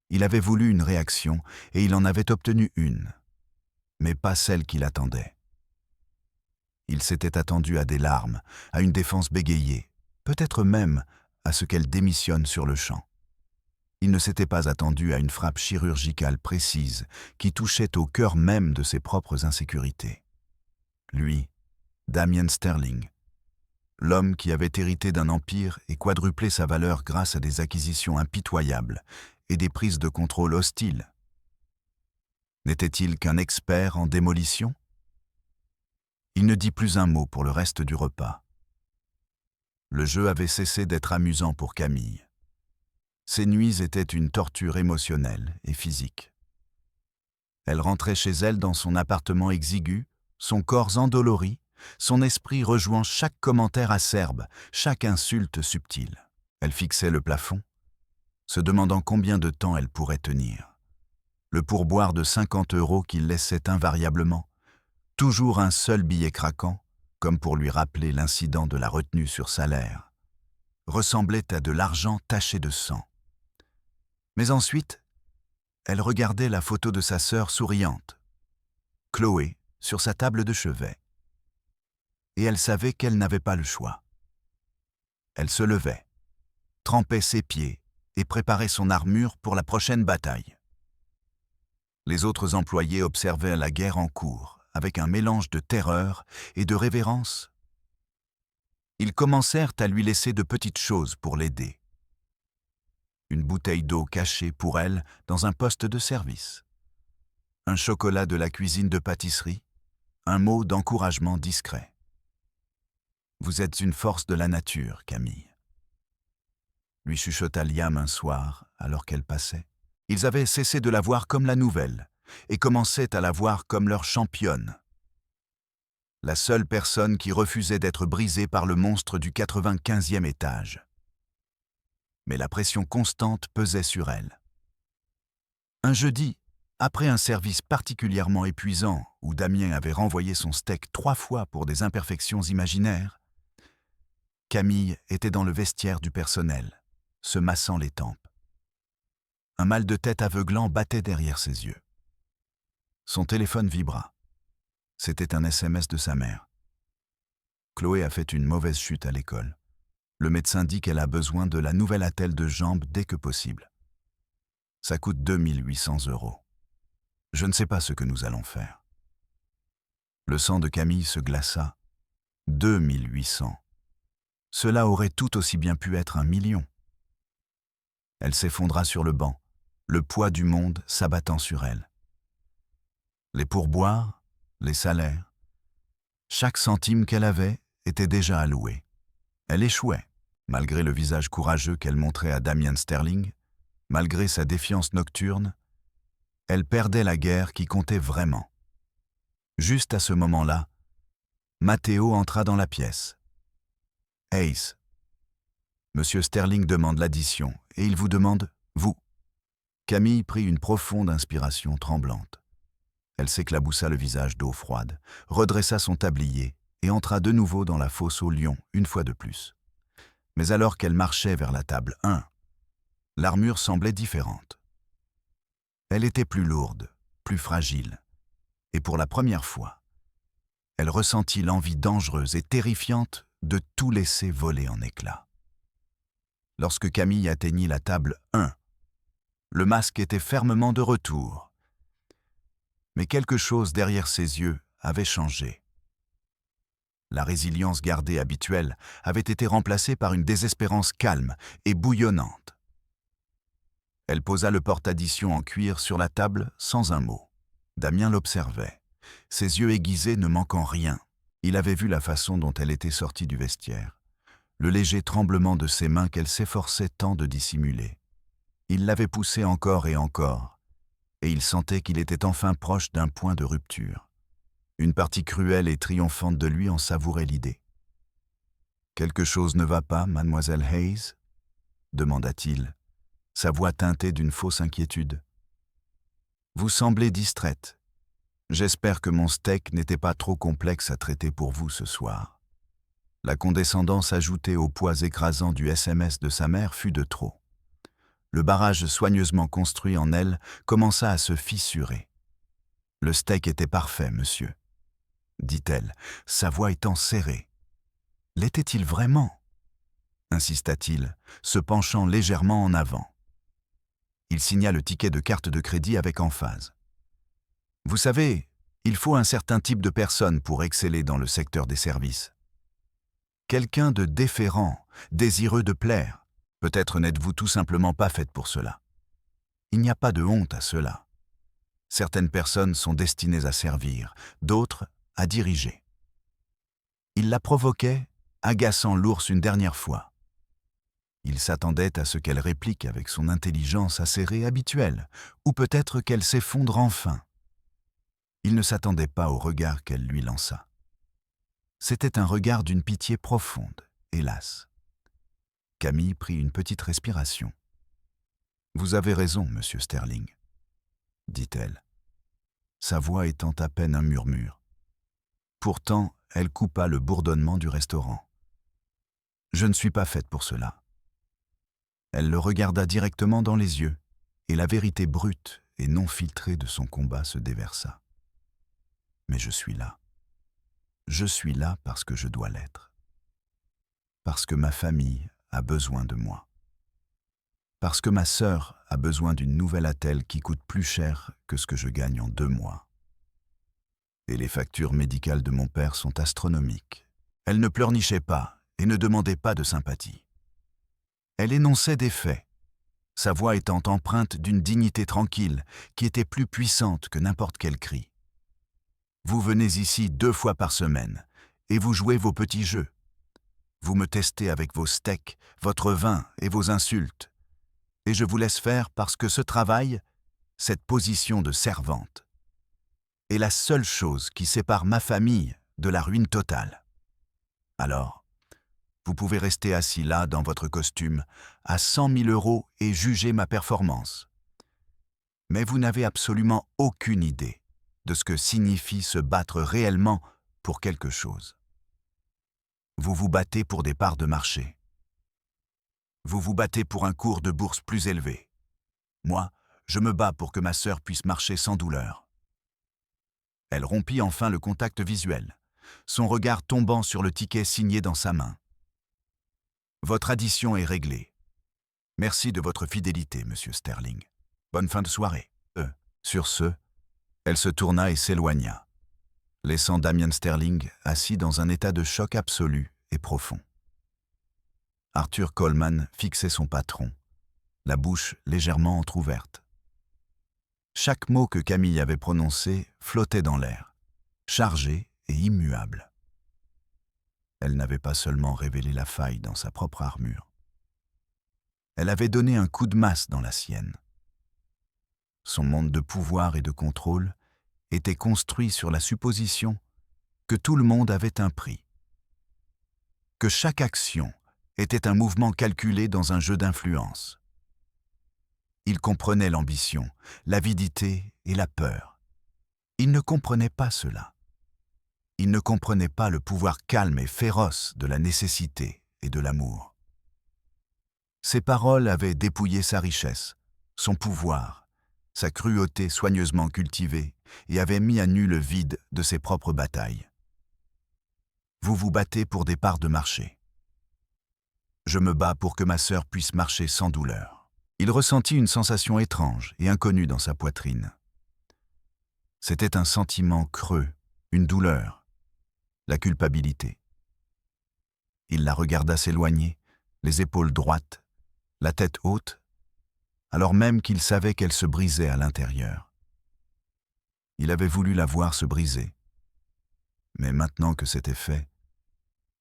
Il avait voulu une réaction et il en avait obtenu une, mais pas celle qu'il attendait. Il s'était attendu à des larmes, à une défense bégayée, peut-être même à ce qu'elle démissionne sur le champ. Il ne s'était pas attendu à une frappe chirurgicale précise qui touchait au cœur même de ses propres insécurités. Lui, Damien Sterling, l'homme qui avait hérité d'un empire et quadruplé sa valeur grâce à des acquisitions impitoyables et des prises de contrôle hostiles. N'était-il qu'un expert en démolition? Il ne dit plus un mot pour le reste du repas. Le jeu avait cessé d'être amusant pour Camille. Ses nuits étaient une torture émotionnelle et physique. Elle rentrait chez elle dans son appartement exigu, son corps endolori, son esprit rejouant chaque commentaire acerbe, chaque insulte subtile. Elle fixait le plafond, se demandant combien de temps elle pourrait tenir. Le pourboire de 50 € qu'il laissait invariablement, toujours un seul billet craquant, comme pour lui rappeler l'incident de la retenue sur salaire, ressemblait à de l'argent taché de sang. Mais ensuite, elle regardait la photo de sa sœur souriante, Chloé, sur sa table de chevet. Et elle savait qu'elle n'avait pas le choix. Elle se levait, trempait ses pieds et préparait son armure pour la prochaine bataille. Les autres employés observaient la guerre en cours, avec un mélange de terreur et de révérence. Ils commencèrent à lui laisser de petites choses pour l'aider. Une bouteille d'eau cachée pour elle dans un poste de service. Un chocolat de la cuisine de pâtisserie, un mot d'encouragement discret. « Vous êtes une force de la nature, Camille. » lui chuchota Liam un soir, alors qu'elle passait. Ils avaient cessé de la voir comme la nouvelle, et commençaient à la voir comme leur championne. La seule personne qui refusait d'être brisée par le monstre du 95e étage. Mais la pression constante pesait sur elle. Un jeudi, après un service particulièrement épuisant où Damien avait renvoyé son steak 3 fois pour des imperfections imaginaires, Camille était dans le vestiaire du personnel, se massant les tempes. Un mal de tête aveuglant battait derrière ses yeux. Son téléphone vibra. C'était un SMS de sa mère. Chloé a fait une mauvaise chute à l'école. Le médecin dit qu'elle a besoin de la nouvelle attelle de jambe dès que possible. Ça coûte 2800 €. Je ne sais pas ce que nous allons faire. Le sang de Camille se glaça. 2800. Cela aurait tout aussi bien pu être 1 million. Elle s'effondra sur le banc, le poids du monde s'abattant sur elle. Les pourboires, les salaires, chaque centime qu'elle avait était déjà allouée. Elle échouait, malgré le visage courageux qu'elle montrait à Damian Sterling, malgré sa défiance nocturne, elle perdait la guerre qui comptait vraiment. Juste à ce moment-là, Matteo entra dans la pièce. « Hayes, Monsieur Sterling demande l'addition, et il vous demande, vous. » Camille prit une profonde inspiration tremblante. Elle s'éclaboussa le visage d'eau froide, redressa son tablier et entra de nouveau dans la fosse au lion, une fois de plus. Mais alors qu'elle marchait vers la table 1, l'armure semblait différente. Elle était plus lourde, plus fragile, et pour la première fois, elle ressentit l'envie dangereuse et terrifiante de tout laisser voler en éclats. Lorsque Camille atteignit la table 1, le masque était fermement de retour. Mais quelque chose derrière ses yeux avait changé. La résilience gardée habituelle avait été remplacée par une désespérance calme et bouillonnante. Elle posa le porte-addition en cuir sur la table sans un mot. Damien l'observait, ses yeux aiguisés ne manquant rien. Il avait vu la façon dont elle était sortie du vestiaire, le léger tremblement de ses mains qu'elle s'efforçait tant de dissimuler. Il l'avait poussée encore, et il sentait qu'il était enfin proche d'un point de rupture. Une partie cruelle et triomphante de lui en savourait l'idée. « Quelque chose ne va pas, mademoiselle Hayes ?» demanda-t-il, sa voix teintée d'une fausse inquiétude. « Vous semblez distraite. J'espère que mon steak n'était pas trop complexe à traiter pour vous ce soir. » La condescendance ajoutée au poids écrasant du SMS de sa mère fut de trop. Le barrage soigneusement construit en elle commença à se fissurer. « Le steak était parfait, monsieur, » dit-elle, sa voix étant serrée. « L'était-il vraiment ?» insista-t-il, se penchant légèrement en avant. Il signa le ticket de carte de crédit avec emphase. « Vous savez, il faut un certain type de personne pour exceller dans le secteur des services. Quelqu'un de déférent, désireux de plaire. Peut-être n'êtes-vous tout simplement pas faite pour cela. Il n'y a pas de honte à cela. Certaines personnes sont destinées à servir, d'autres à diriger. » Il la provoquait, agaçant l'ours une dernière fois. Il s'attendait à ce qu'elle réplique avec son intelligence acérée habituelle, ou peut-être qu'elle s'effondre enfin. Il ne s'attendait pas au regard qu'elle lui lança. C'était un regard d'une pitié profonde, hélas. Camille prit une petite respiration. « Vous avez raison, monsieur Sterling, » dit-elle, sa voix étant à peine un murmure. Pourtant, elle coupa le bourdonnement du restaurant. « Je ne suis pas faite pour cela. » Elle le regarda directement dans les yeux, et la vérité brute et non filtrée de son combat se déversa. « Mais je suis là. Je suis là parce que je dois l'être. Parce que ma famille a besoin de moi. Parce que ma sœur a besoin d'une nouvelle attelle qui coûte plus cher que ce que je gagne en 2 mois. Et les factures médicales de mon père sont astronomiques. » Elle ne pleurnichait pas et ne demandait pas de sympathie. Elle énonçait des faits, sa voix étant empreinte d'une dignité tranquille qui était plus puissante que n'importe quel cri. « Vous venez ici 2 fois par semaine et vous jouez vos petits jeux. Vous me testez avec vos steaks, votre vin et vos insultes. Et je vous laisse faire parce que ce travail, cette position de servante, est la seule chose qui sépare ma famille de la ruine totale. Alors, vous pouvez rester assis là dans votre costume à 100 000 € et juger ma performance. Mais vous n'avez absolument aucune idée de ce que signifie se battre réellement pour quelque chose. Vous vous battez pour des parts de marché. Vous vous battez pour un cours de bourse plus élevé. Moi, je me bats pour que ma sœur puisse marcher sans douleur. » Elle rompit enfin le contact visuel, son regard tombant sur le ticket signé dans sa main. « Votre addition est réglée. Merci de votre fidélité, monsieur Sterling. Bonne fin de soirée. » Sur ce, elle se tourna et s'éloigna, laissant Damian Sterling assis dans un état de choc absolu et profond. Arthur Coleman fixait son patron, la bouche légèrement entr'ouverte. Chaque mot que Camille avait prononcé flottait dans l'air, chargé et immuable. Elle n'avait pas seulement révélé la faille dans sa propre armure. Elle avait donné un coup de masse dans la sienne. Son monde de pouvoir et de contrôle était construit sur la supposition que tout le monde avait un prix, que chaque action était un mouvement calculé dans un jeu d'influence. Il comprenait l'ambition, l'avidité et la peur. Il ne comprenait pas cela. Il ne comprenait pas le pouvoir calme et féroce de la nécessité et de l'amour. Ses paroles avaient dépouillé sa richesse, son pouvoir, sa cruauté soigneusement cultivée et avaient mis à nu le vide de ses propres batailles. Vous vous battez pour des parts de marché. Je me bats pour que ma sœur puisse marcher sans douleur. Il ressentit une sensation étrange et inconnue dans sa poitrine. C'était un sentiment creux, une douleur, la culpabilité. Il la regarda s'éloigner, les épaules droites, la tête haute, alors même qu'il savait qu'elle se brisait à l'intérieur. Il avait voulu la voir se briser. Mais maintenant que c'était fait,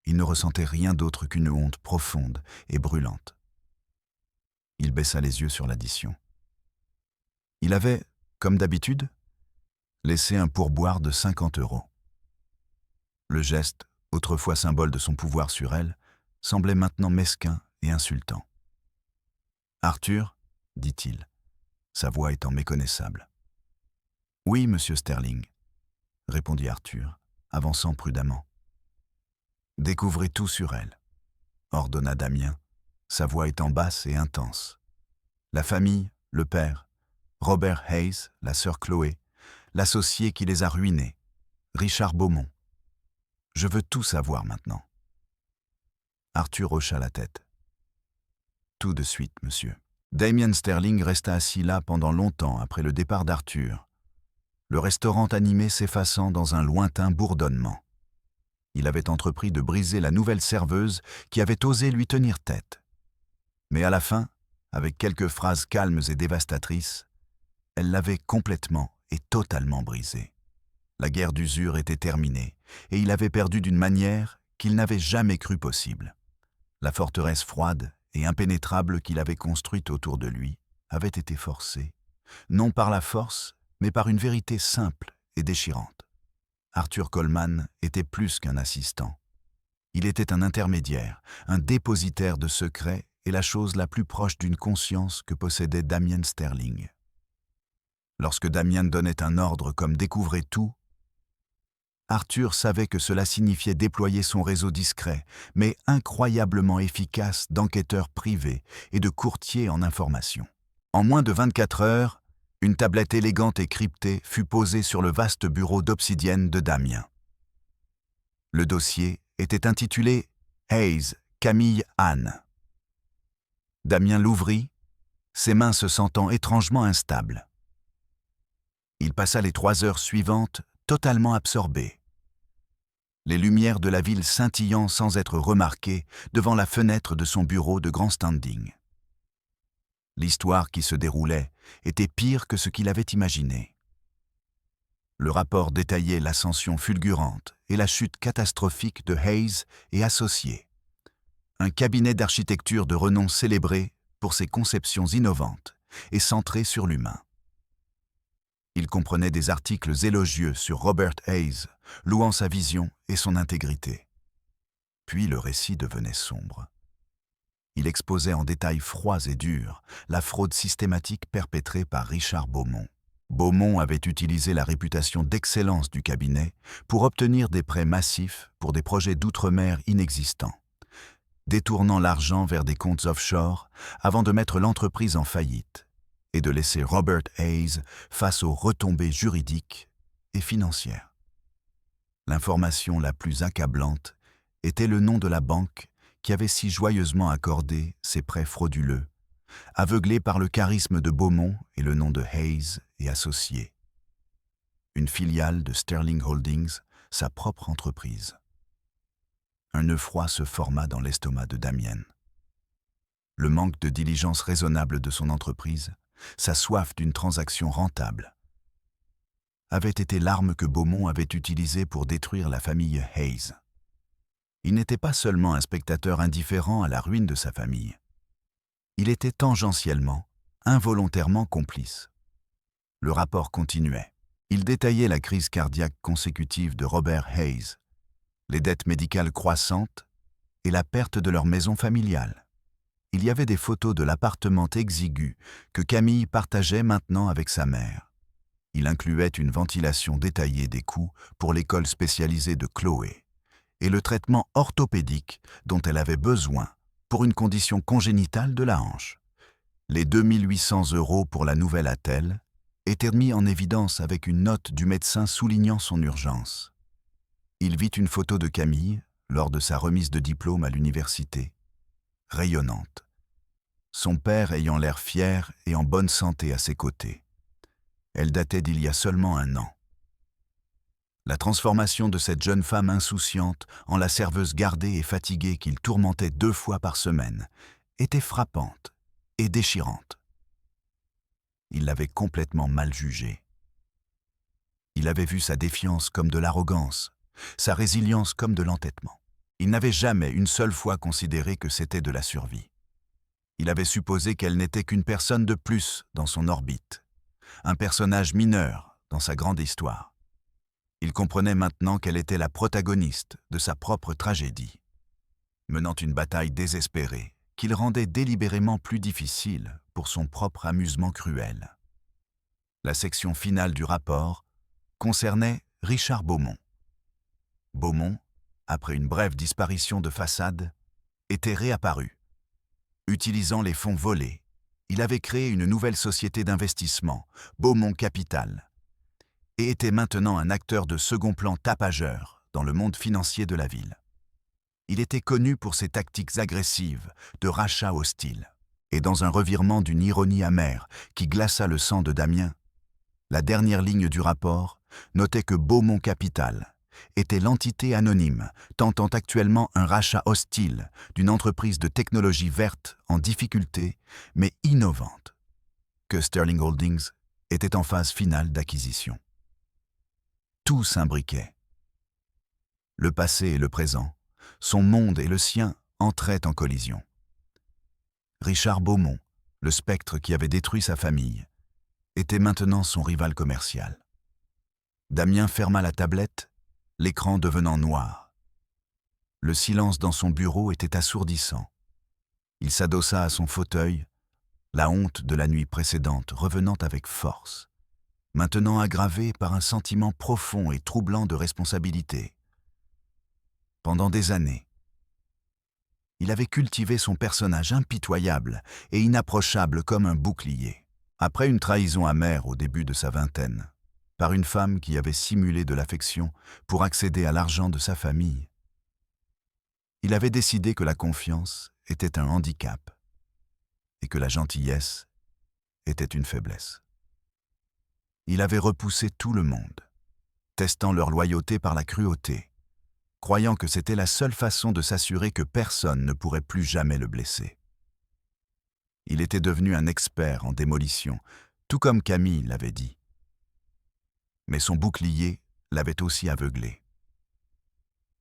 il ne ressentait rien d'autre qu'une honte profonde et brûlante. Il baissa les yeux sur l'addition. Il avait, comme d'habitude, laissé un pourboire de 50 €. Le geste, autrefois symbole de son pouvoir sur elle, semblait maintenant mesquin et insultant. « Arthur » dit-il, sa voix étant méconnaissable. « Oui, monsieur Sterling » répondit Arthur, avançant prudemment. « Découvrez tout sur elle » ordonna Damien, sa voix étant basse et intense. La famille, le père, Robert Hayes, la sœur Chloé, l'associé qui les a ruinés, Richard Beaumont. Je veux tout savoir maintenant. Arthur hocha la tête. Tout de suite, monsieur. Damien Sterling resta assis là pendant longtemps après le départ d'Arthur, le restaurant animé s'effaçant dans un lointain bourdonnement. Il avait entrepris de briser la nouvelle serveuse qui avait osé lui tenir tête. Mais à la fin, avec quelques phrases calmes et dévastatrices, elle l'avait complètement et totalement brisé. La guerre d'usure était terminée, et il avait perdu d'une manière qu'il n'avait jamais cru possible. La forteresse froide et impénétrable qu'il avait construite autour de lui avait été forcée, non par la force, mais par une vérité simple et déchirante. Arthur Coleman était plus qu'un assistant. Il était un intermédiaire, un dépositaire de secrets et la chose la plus proche d'une conscience que possédait Damien Sterling. Lorsque Damien donnait un ordre comme « découvrez tout », Arthur savait que cela signifiait déployer son réseau discret, mais incroyablement efficace d'enquêteurs privés et de courtiers en information. En moins de 24 heures, une tablette élégante et cryptée fut posée sur le vaste bureau d'obsidienne de Damien. Le dossier était intitulé « Hayes, Camille, Anne ». Damien l'ouvrit, ses mains se sentant étrangement instables. Il passa les 3 heures suivantes totalement absorbé. Les lumières de la ville scintillant sans être remarquées devant la fenêtre de son bureau de grand standing. L'histoire qui se déroulait était pire que ce qu'il avait imaginé. Le rapport détaillait l'ascension fulgurante et la chute catastrophique de Hayes et associés, un cabinet d'architecture de renom célébré pour ses conceptions innovantes et centrées sur l'humain. Il comprenait des articles élogieux sur Robert Hayes, louant sa vision et son intégrité. Puis le récit devenait sombre. Il exposait en détails froids et durs la fraude systématique perpétrée par Richard Beaumont. Beaumont avait utilisé la réputation d'excellence du cabinet pour obtenir des prêts massifs pour des projets d'outre-mer inexistants, détournant l'argent vers des comptes offshore avant de mettre l'entreprise en faillite et de laisser Robert Hayes face aux retombées juridiques et financières. L'information la plus accablante était le nom de la banque qui avait si joyeusement accordé ces prêts frauduleux, aveuglé par le charisme de Beaumont et le nom de Hayes et associés. Une filiale de Sterling Holdings, sa propre entreprise. Un nœud froid se forma dans l'estomac de Damien. Le manque de diligence raisonnable de son entreprise, sa soif d'une transaction rentable, avait été l'arme que Beaumont avait utilisée pour détruire la famille Hayes. Il n'était pas seulement un spectateur indifférent à la ruine de sa famille. Il était tangentiellement, involontairement complice. Le rapport continuait. Il détaillait la crise cardiaque consécutive de Robert Hayes, les dettes médicales croissantes et la perte de leur maison familiale. Il y avait des photos de l'appartement exigu que Camille partageait maintenant avec sa mère. Il incluait une ventilation détaillée des coûts pour l'école spécialisée de Chloé et le traitement orthopédique dont elle avait besoin pour une condition congénitale de la hanche. Les 2800 € pour la nouvelle attelle étaient mis en évidence avec une note du médecin soulignant son urgence. Il vit une photo de Camille lors de sa remise de diplôme à l'université, rayonnante, son père ayant l'air fier et en bonne santé à ses côtés. Elle datait d'il y a seulement 1 an. La transformation de cette jeune femme insouciante en la serveuse gardée et fatiguée qu'il tourmentait 2 fois par semaine était frappante et déchirante. Il l'avait complètement mal jugée. Il avait vu sa défiance comme de l'arrogance, sa résilience comme de l'entêtement. Il n'avait jamais une seule fois considéré que c'était de la survie. Il avait supposé qu'elle n'était qu'une personne de plus dans son orbite, un personnage mineur dans sa grande histoire. Il comprenait maintenant qu'elle était la protagoniste de sa propre tragédie, menant une bataille désespérée qu'il rendait délibérément plus difficile pour son propre amusement cruel. La section finale du rapport concernait Richard Beaumont. Beaumont, après une brève disparition de façade, était réapparu. Utilisant les fonds volés, il avait créé une nouvelle société d'investissement, Beaumont Capital, et était maintenant un acteur de second plan tapageur dans le monde financier de la ville. Il était connu pour ses tactiques agressives de rachat hostile. Et dans un revirement d'une ironie amère qui glaça le sang de Damien, la dernière ligne du rapport notait que Beaumont Capital était l'entité anonyme tentant actuellement un rachat hostile d'une entreprise de technologie verte en difficulté mais innovante, que Sterling Holdings était en phase finale d'acquisition. Tout s'imbriquait. Le passé et le présent, son monde et le sien entraient en collision. Richard Beaumont, le spectre qui avait détruit sa famille, était maintenant son rival commercial. Damien ferma la tablette, l'écran devenant noir. Le silence dans son bureau était assourdissant. Il s'adossa à son fauteuil, la honte de la nuit précédente revenant avec force, maintenant aggravée par un sentiment profond et troublant de responsabilité. Pendant des années, il avait cultivé son personnage impitoyable et inapprochable comme un bouclier. Après une trahison amère au début de sa vingtaine, par une femme qui avait simulé de l'affection pour accéder à l'argent de sa famille, il avait décidé que la confiance était un handicap et que la gentillesse était une faiblesse. Il avait repoussé tout le monde, testant leur loyauté par la cruauté, croyant que c'était la seule façon de s'assurer que personne ne pourrait plus jamais le blesser. Il était devenu un expert en démolition, tout comme Camille l'avait dit. Mais son bouclier l'avait aussi aveuglé.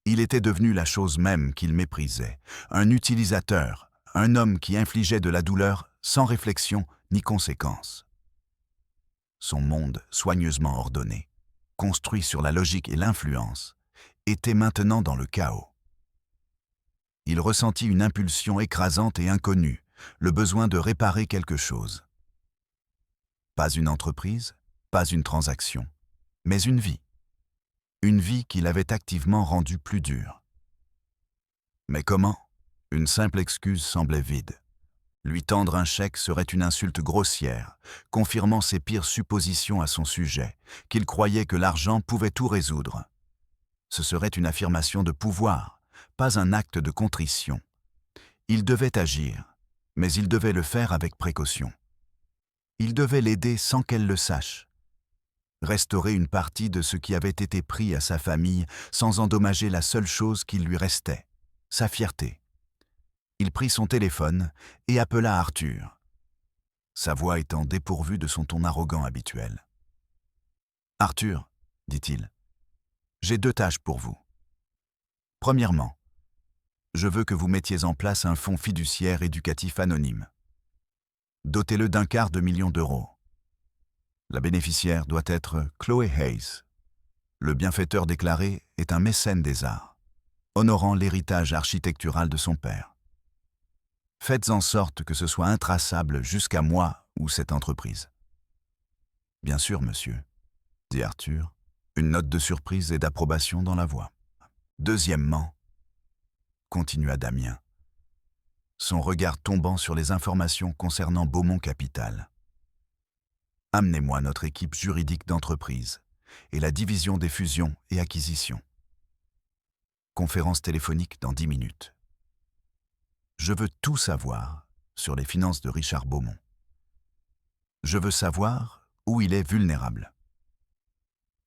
Il était devenu la chose même qu'il méprisait, un utilisateur, un homme qui infligeait de la douleur sans réflexion ni conséquence. Son monde, soigneusement ordonné, construit sur la logique et l'influence, était maintenant dans le chaos. Il ressentit une impulsion écrasante et inconnue, le besoin de réparer quelque chose. Pas une entreprise, pas une transaction, mais une vie. Une vie qu'il avait activement rendue plus dure. Mais comment? Une simple excuse semblait vide. Lui tendre un chèque serait une insulte grossière, confirmant ses pires suppositions à son sujet, qu'il croyait que l'argent pouvait tout résoudre. Ce serait une affirmation de pouvoir, pas un acte de contrition. Il devait agir, mais il devait le faire avec précaution. Il devait l'aider sans qu'elle le sache. Restaurer une partie de ce qui avait été pris à sa famille sans endommager la seule chose qui lui restait, sa fierté. Il prit son téléphone et appela Arthur, sa voix étant dépourvue de son ton arrogant habituel. « Arthur, dit-il, j'ai 2 tâches pour vous. Premièrement, je veux que vous mettiez en place un fonds fiduciaire éducatif anonyme. Dotez-le d'1/4 million d'euros. La bénéficiaire doit être Chloé Hayes. Le bienfaiteur déclaré est un mécène des arts, honorant l'héritage architectural de son père. Faites en sorte que ce soit intraçable jusqu'à moi ou cette entreprise. Bien sûr, monsieur, dit Arthur, une note de surprise et d'approbation dans la voix. Deuxièmement, continua Damien, son regard tombant sur les informations concernant Beaumont Capital. Amenez-moi notre équipe juridique d'entreprise et la division des fusions et acquisitions. Conférence téléphonique dans 10 minutes. Je veux tout savoir sur les finances de Richard Beaumont. Je veux savoir où il est vulnérable.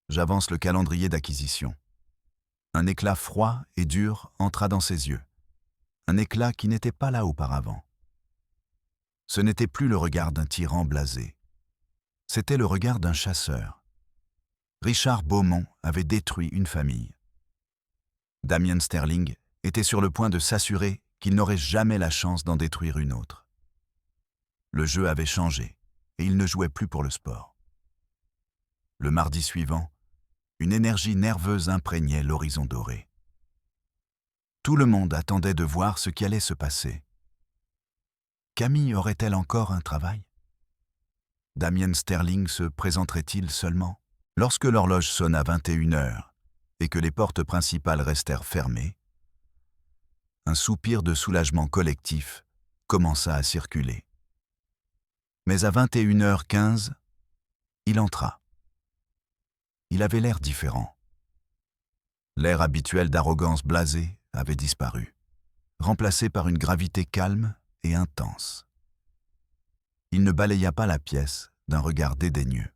J'avance le calendrier d'acquisition. Un éclat froid et dur entra dans ses yeux. Un éclat qui n'était pas là auparavant. Ce n'était plus le regard d'un tyran blasé. C'était le regard d'un chasseur. Richard Beaumont avait détruit une famille. Damien Sterling était sur le point de s'assurer qu'il n'aurait jamais la chance d'en détruire une autre. Le jeu avait changé et il ne jouait plus pour le sport. Le mardi suivant, une énergie nerveuse imprégnait l'horizon doré. Tout le monde attendait de voir ce qui allait se passer. Camille aurait-elle encore un travail? Damien Sterling se présenterait-il seulement? Lorsque l'horloge sonna 21 heures et que les portes principales restèrent fermées, un soupir de soulagement collectif commença à circuler. Mais à 21h15, il entra. Il avait l'air différent. L'air habituel d'arrogance blasée avait disparu, remplacé par une gravité calme et intense. Il ne balaya pas la pièce d'un regard dédaigneux.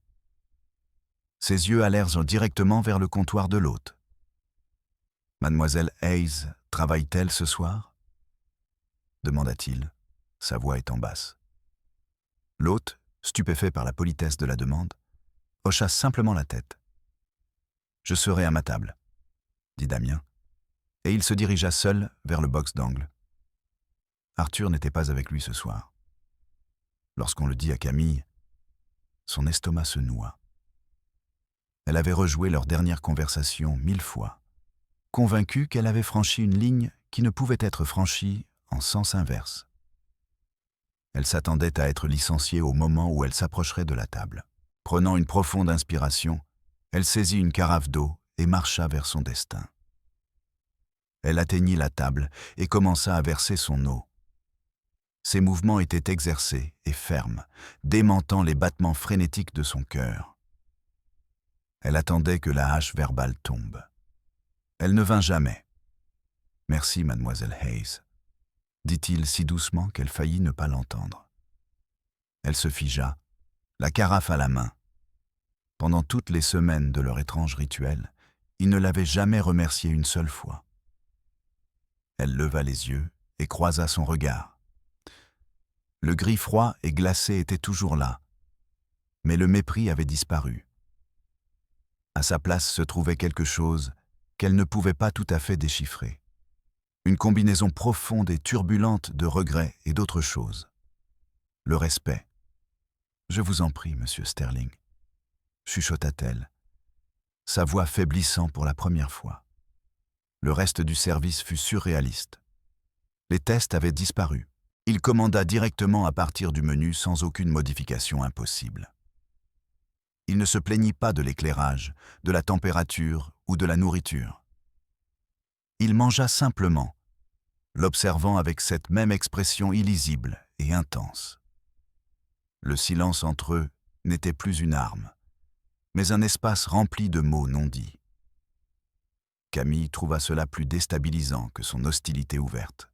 Ses yeux allèrent directement vers le comptoir de l'hôte. « Mademoiselle Hayes travaille-t-elle ce soir ?» demanda-t-il, sa voix étant basse. L'hôte, stupéfait par la politesse de la demande, hocha simplement la tête. « Je serai à ma table, » dit Damien, et il se dirigea seul vers le box d'angle. Arthur n'était pas avec lui ce soir. Lorsqu'on le dit à Camille, son estomac se noua. Elle avait rejoué leur dernière conversation 1000 fois, convaincue qu'elle avait franchi une ligne qui ne pouvait être franchie en sens inverse. Elle s'attendait à être licenciée au moment où elle s'approcherait de la table. Prenant une profonde inspiration, elle saisit une carafe d'eau et marcha vers son destin. Elle atteignit la table et commença à verser son eau. Ses mouvements étaient exercés et fermes, démentant les battements frénétiques de son cœur. Elle attendait que la hache verbale tombe. Elle ne vint jamais. « Merci, mademoiselle Hayes », dit-il si doucement qu'elle faillit ne pas l'entendre. Elle se figea, la carafe à la main. Pendant toutes les semaines de leur étrange rituel, il ne l'avait jamais remerciée une seule fois. Elle leva les yeux et croisa son regard. Le gris froid et glacé était toujours là, mais le mépris avait disparu. À sa place se trouvait quelque chose qu'elle ne pouvait pas tout à fait déchiffrer. Une combinaison profonde et turbulente de regrets et d'autres choses. Le respect. « Je vous en prie, monsieur Sterling », chuchota-t-elle, sa voix faiblissant pour la première fois. Le reste du service fut surréaliste. Les tests avaient disparu. Il commanda directement à partir du menu sans aucune modification impossible. Il ne se plaignit pas de l'éclairage, de la température ou de la nourriture. Il mangea simplement, l'observant avec cette même expression illisible et intense. Le silence entre eux n'était plus une arme, mais un espace rempli de mots non dits. Camille trouva cela plus déstabilisant que son hostilité ouverte.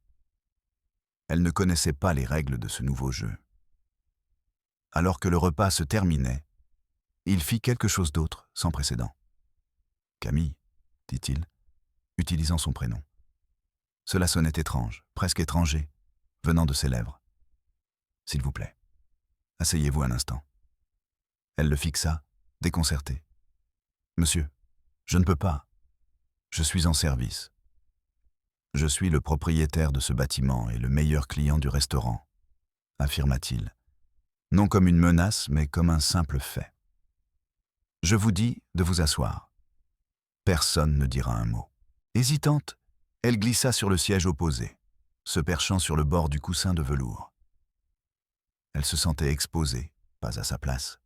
Elle ne connaissait pas les règles de ce nouveau jeu. Alors que le repas se terminait, il fit quelque chose d'autre, sans précédent. « Camille », dit-il, utilisant son prénom. Cela sonnait étrange, presque étranger, venant de ses lèvres. « S'il vous plaît, asseyez-vous un instant. » Elle le fixa, déconcertée. « Monsieur, je ne peux pas. Je suis en service. » Je suis le propriétaire de ce bâtiment et le meilleur client du restaurant, affirma-t-il, non comme une menace, mais comme un simple fait. Je vous dis de vous asseoir. Personne ne dira un mot. Hésitante, elle glissa sur le siège opposé, se perchant sur le bord du coussin de velours. Elle se sentait exposée, pas à sa place.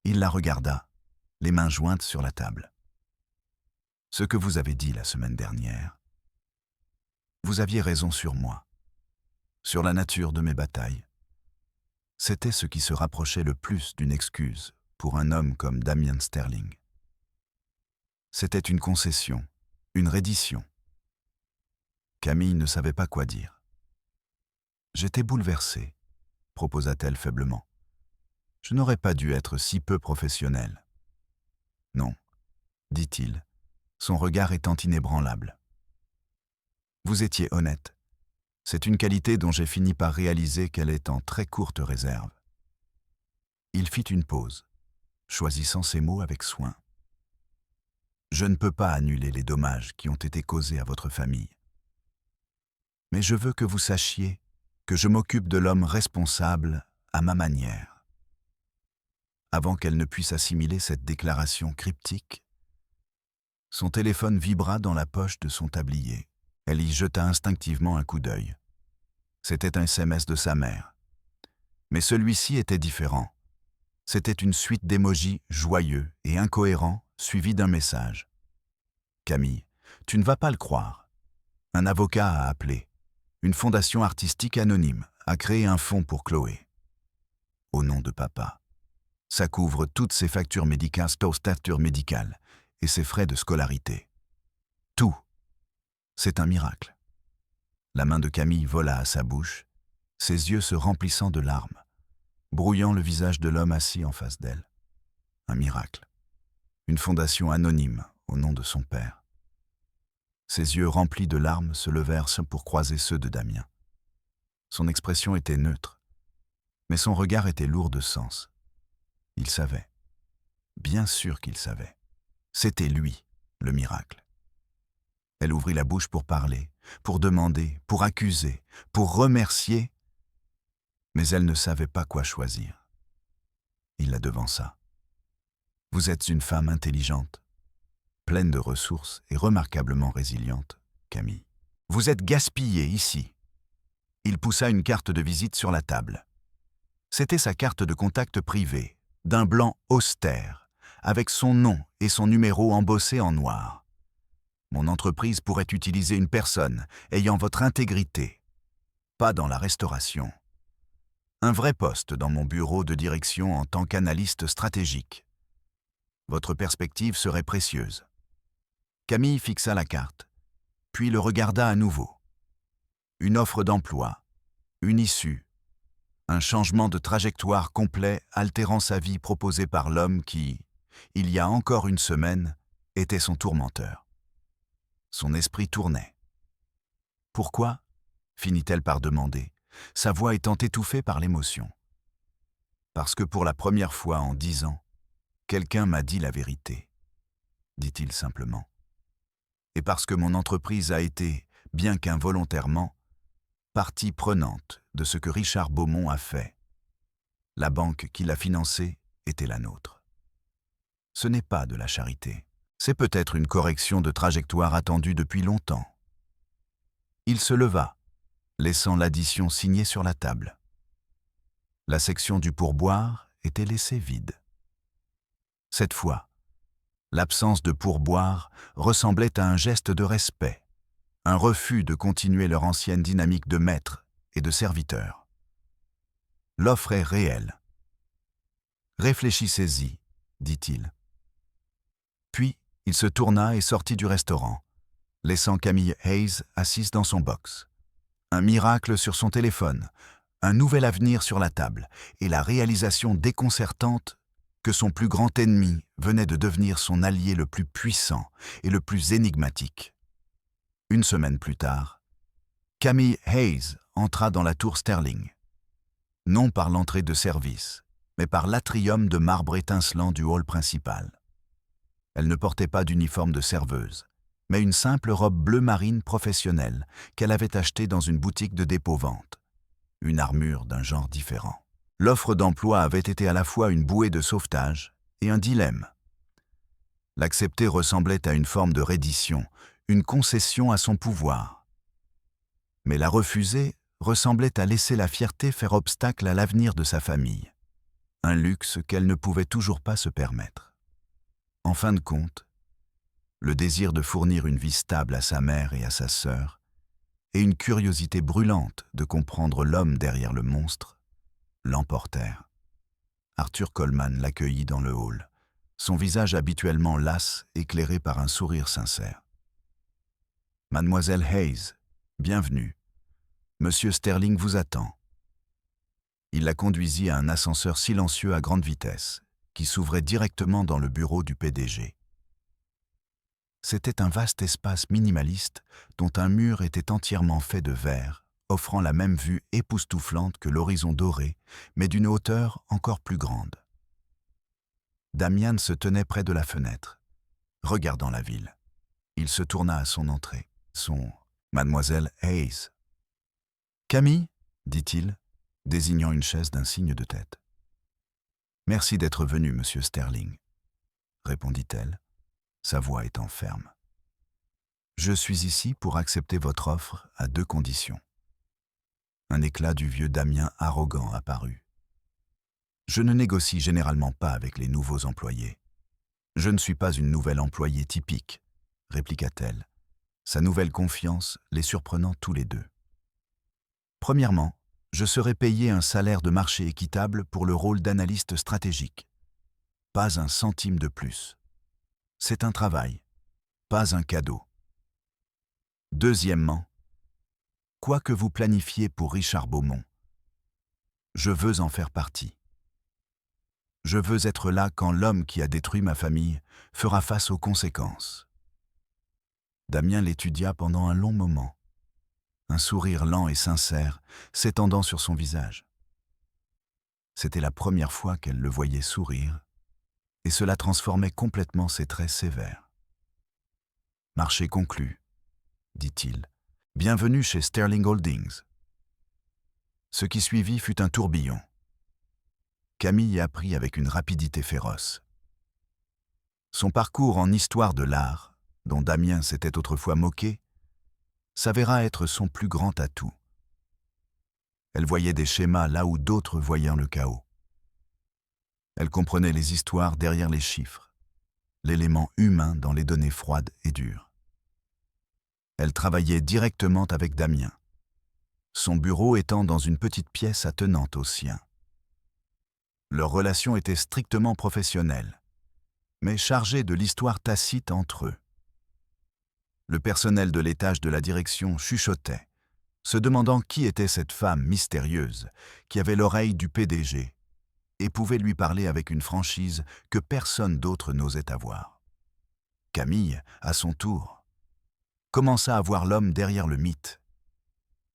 Il la regarda, les mains jointes sur la table. Ce que vous avez dit la semaine dernière, vous aviez raison sur moi, sur la nature de mes batailles. C'était ce qui se rapprochait le plus d'une excuse pour un homme comme Damien Sterling. C'était une concession, une reddition. Camille ne savait pas quoi dire. « J'étais bouleversée », proposa-t-elle faiblement. « Je n'aurais pas dû être si peu professionnelle. »« Non, » dit-il, son regard étant inébranlable. « Vous étiez honnête. C'est une qualité dont j'ai fini par réaliser qu'elle est en très courte réserve. » Il fit une pause, choisissant ses mots avec soin. « Je ne peux pas annuler les dommages qui ont été causés à votre famille. Mais je veux que vous sachiez que je m'occupe de l'homme responsable à ma manière. » Avant qu'elle ne puisse assimiler cette déclaration cryptique, son téléphone vibra dans la poche de son tablier. Elle y jeta instinctivement un coup d'œil. C'était un SMS de sa mère. Mais celui-ci était différent. C'était une suite d'émojis joyeux et incohérents suivis d'un message. « Camille, tu ne vas pas le croire. Un avocat a appelé. Une fondation artistique anonyme a créé un fonds pour Chloé. Au nom de papa. Ça couvre toutes ses factures médicales, et ses frais de scolarité. Tout. C'est un miracle. » La main de Camille vola à sa bouche, ses yeux se remplissant de larmes, brouillant le visage de l'homme assis en face d'elle. Un miracle. Une fondation anonyme au nom de son père. Ses yeux remplis de larmes se levèrent pour croiser ceux de Damien. Son expression était neutre, mais son regard était lourd de sens. Il savait. Bien sûr qu'il savait. C'était lui, le miracle. Elle ouvrit la bouche pour parler, pour demander, pour accuser, pour remercier, mais elle ne savait pas quoi choisir. Il la devança. « Vous êtes une femme intelligente, pleine de ressources et remarquablement résiliente, Camille. Vous êtes gaspillée ici. » Il poussa une carte de visite sur la table. C'était sa carte de contact privée, d'un blanc austère, avec son nom et son numéro embossés en noir. « Mon entreprise pourrait utiliser une personne ayant votre intégrité, pas dans la restauration. Un vrai poste dans mon bureau de direction en tant qu'analyste stratégique. Votre perspective serait précieuse. » Camille fixa la carte, puis le regarda à nouveau. Une offre d'emploi, une issue, un changement de trajectoire complet altérant sa vie proposée par l'homme qui, il y a encore une semaine, était son tourmenteur. Son esprit tournait. « Pourquoi ?» finit-elle par demander, sa voix étant étouffée par l'émotion. « Parce que pour la première fois en 10 ans, quelqu'un m'a dit la vérité, » dit-il simplement. « Et parce que mon entreprise a été, bien qu'involontairement, partie prenante de ce que Richard Beaumont a fait. La banque qui l'a financé était la nôtre. Ce n'est pas de la charité. C'est peut-être une correction de trajectoire attendue depuis longtemps. » Il se leva, laissant l'addition signée sur la table. La section du pourboire était laissée vide. Cette fois, l'absence de pourboire ressemblait à un geste de respect, un refus de continuer leur ancienne dynamique de maître et de serviteur. L'offre est réelle. « Réfléchissez-y, » dit-il. Puis, il se tourna et sortit du restaurant, laissant Camille Hayes assise dans son box. Un miracle sur son téléphone, un nouvel avenir sur la table, et la réalisation déconcertante que son plus grand ennemi venait de devenir son allié le plus puissant et le plus énigmatique. Une semaine plus tard, Camille Hayes entra dans la tour Sterling. Non par l'entrée de service, mais par l'atrium de marbre étincelant du hall principal. Elle ne portait pas d'uniforme de serveuse, mais une simple robe bleu marine professionnelle qu'elle avait achetée dans une boutique de dépôt-vente. Une armure d'un genre différent. L'offre d'emploi avait été à la fois une bouée de sauvetage et un dilemme. L'accepter ressemblait à une forme de reddition, une concession à son pouvoir. Mais la refuser ressemblait à laisser la fierté faire obstacle à l'avenir de sa famille. Un luxe qu'elle ne pouvait toujours pas se permettre. En fin de compte, le désir de fournir une vie stable à sa mère et à sa sœur, et une curiosité brûlante de comprendre l'homme derrière le monstre, l'emportèrent. Arthur Coleman l'accueillit dans le hall, son visage habituellement las éclairé par un sourire sincère. « Mademoiselle Hayes, bienvenue. Monsieur Sterling vous attend. » Il la conduisit à un ascenseur silencieux à grande vitesse, qui s'ouvrait directement dans le bureau du PDG. C'était un vaste espace minimaliste dont un mur était entièrement fait de verre, offrant la même vue époustouflante que l'horizon doré, mais d'une hauteur encore plus grande. Damian se tenait près de la fenêtre, regardant la ville. Il se tourna à son entrée. Son « Mademoiselle Hayes ». « Camille » dit-il, désignant une chaise d'un signe de tête. « Merci d'être venu, monsieur Sterling », répondit-elle, sa voix étant ferme. « Je suis ici pour accepter votre offre à 2 conditions. » Un éclat du vieux Damien arrogant apparut. « Je ne négocie généralement pas avec les nouveaux employés. Je ne suis pas une nouvelle employée typique, répliqua-t-elle, sa nouvelle confiance les surprenant tous les deux. Premièrement, je serai payé un salaire de marché équitable pour le rôle d'analyste stratégique. Pas un centime de plus. C'est un travail, pas un cadeau. Deuxièmement, quoi que vous planifiez pour Richard Beaumont, je veux en faire partie. Je veux être là quand l'homme qui a détruit ma famille fera face aux conséquences. Damien l'étudia pendant un long moment, un sourire lent et sincère s'étendant sur son visage. C'était la première fois qu'elle le voyait sourire, et cela transformait complètement ses traits sévères. « Marché conclu, » dit-il. « Bienvenue chez Sterling Holdings. » Ce qui suivit fut un tourbillon. Camille apprit avec une rapidité féroce. Son parcours en histoire de l'art, dont Damien s'était autrefois moqué, s'avéra être son plus grand atout. Elle voyait des schémas là où d'autres voyaient le chaos. Elle comprenait les histoires derrière les chiffres, l'élément humain dans les données froides et dures. Elle travaillait directement avec Damien, son bureau étant dans une petite pièce attenante au sien. Leur relation était strictement professionnelle, mais chargée de l'histoire tacite entre eux. Le personnel de l'étage de la direction chuchotait, se demandant qui était cette femme mystérieuse qui avait l'oreille du PDG et pouvait lui parler avec une franchise que personne d'autre n'osait avoir. Camille, à son tour, commença à voir l'homme derrière le mythe.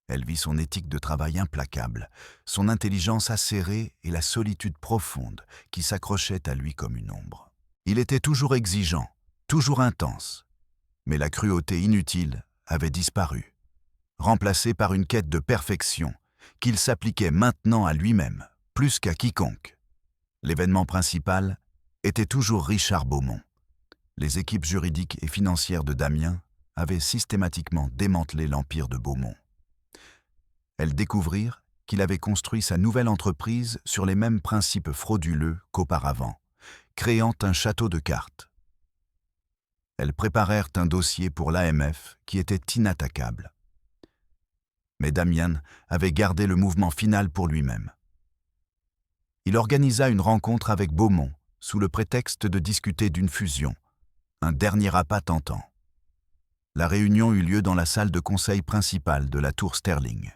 Elle vit son éthique de travail implacable, son intelligence acérée et la solitude profonde qui s'accrochait à lui comme une ombre. Il était toujours exigeant, toujours intense, mais la cruauté inutile avait disparu, remplacée par une quête de perfection qu'il s'appliquait maintenant à lui-même, plus qu'à quiconque. L'événement principal était toujours Richard Beaumont. Les équipes juridiques et financières de Damien avaient systématiquement démantelé l'empire de Beaumont. Elles découvrirent qu'il avait construit sa nouvelle entreprise sur les mêmes principes frauduleux qu'auparavant, créant un château de cartes. Elles préparèrent un dossier pour l'AMF qui était inattaquable. Mais Damien avait gardé le mouvement final pour lui-même. Il organisa une rencontre avec Beaumont sous le prétexte de discuter d'une fusion, un dernier appât tentant. La réunion eut lieu dans la salle de conseil principale de la tour Sterling.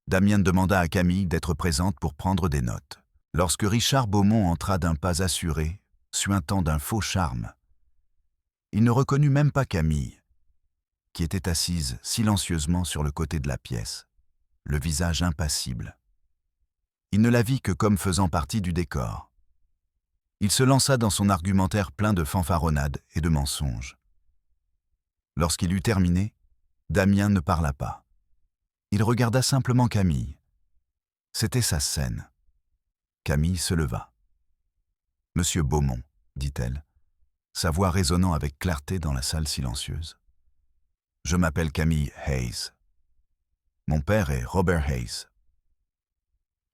Damien demanda à Camille d'être présente pour prendre des notes. Lorsque Richard Beaumont entra d'un pas assuré, suintant d'un faux charme, il ne reconnut même pas Camille, qui était assise silencieusement sur le côté de la pièce, le visage impassible. Il ne la vit que comme faisant partie du décor. Il se lança dans son argumentaire plein de fanfaronnades et de mensonges. Lorsqu'il eut terminé, Damien ne parla pas. Il regarda simplement Camille. C'était sa scène. Camille se leva. « Monsieur Beaumont, dit-elle, sa voix résonnant avec clarté dans la salle silencieuse. Je m'appelle Camille Hayes. Mon père est Robert Hayes. »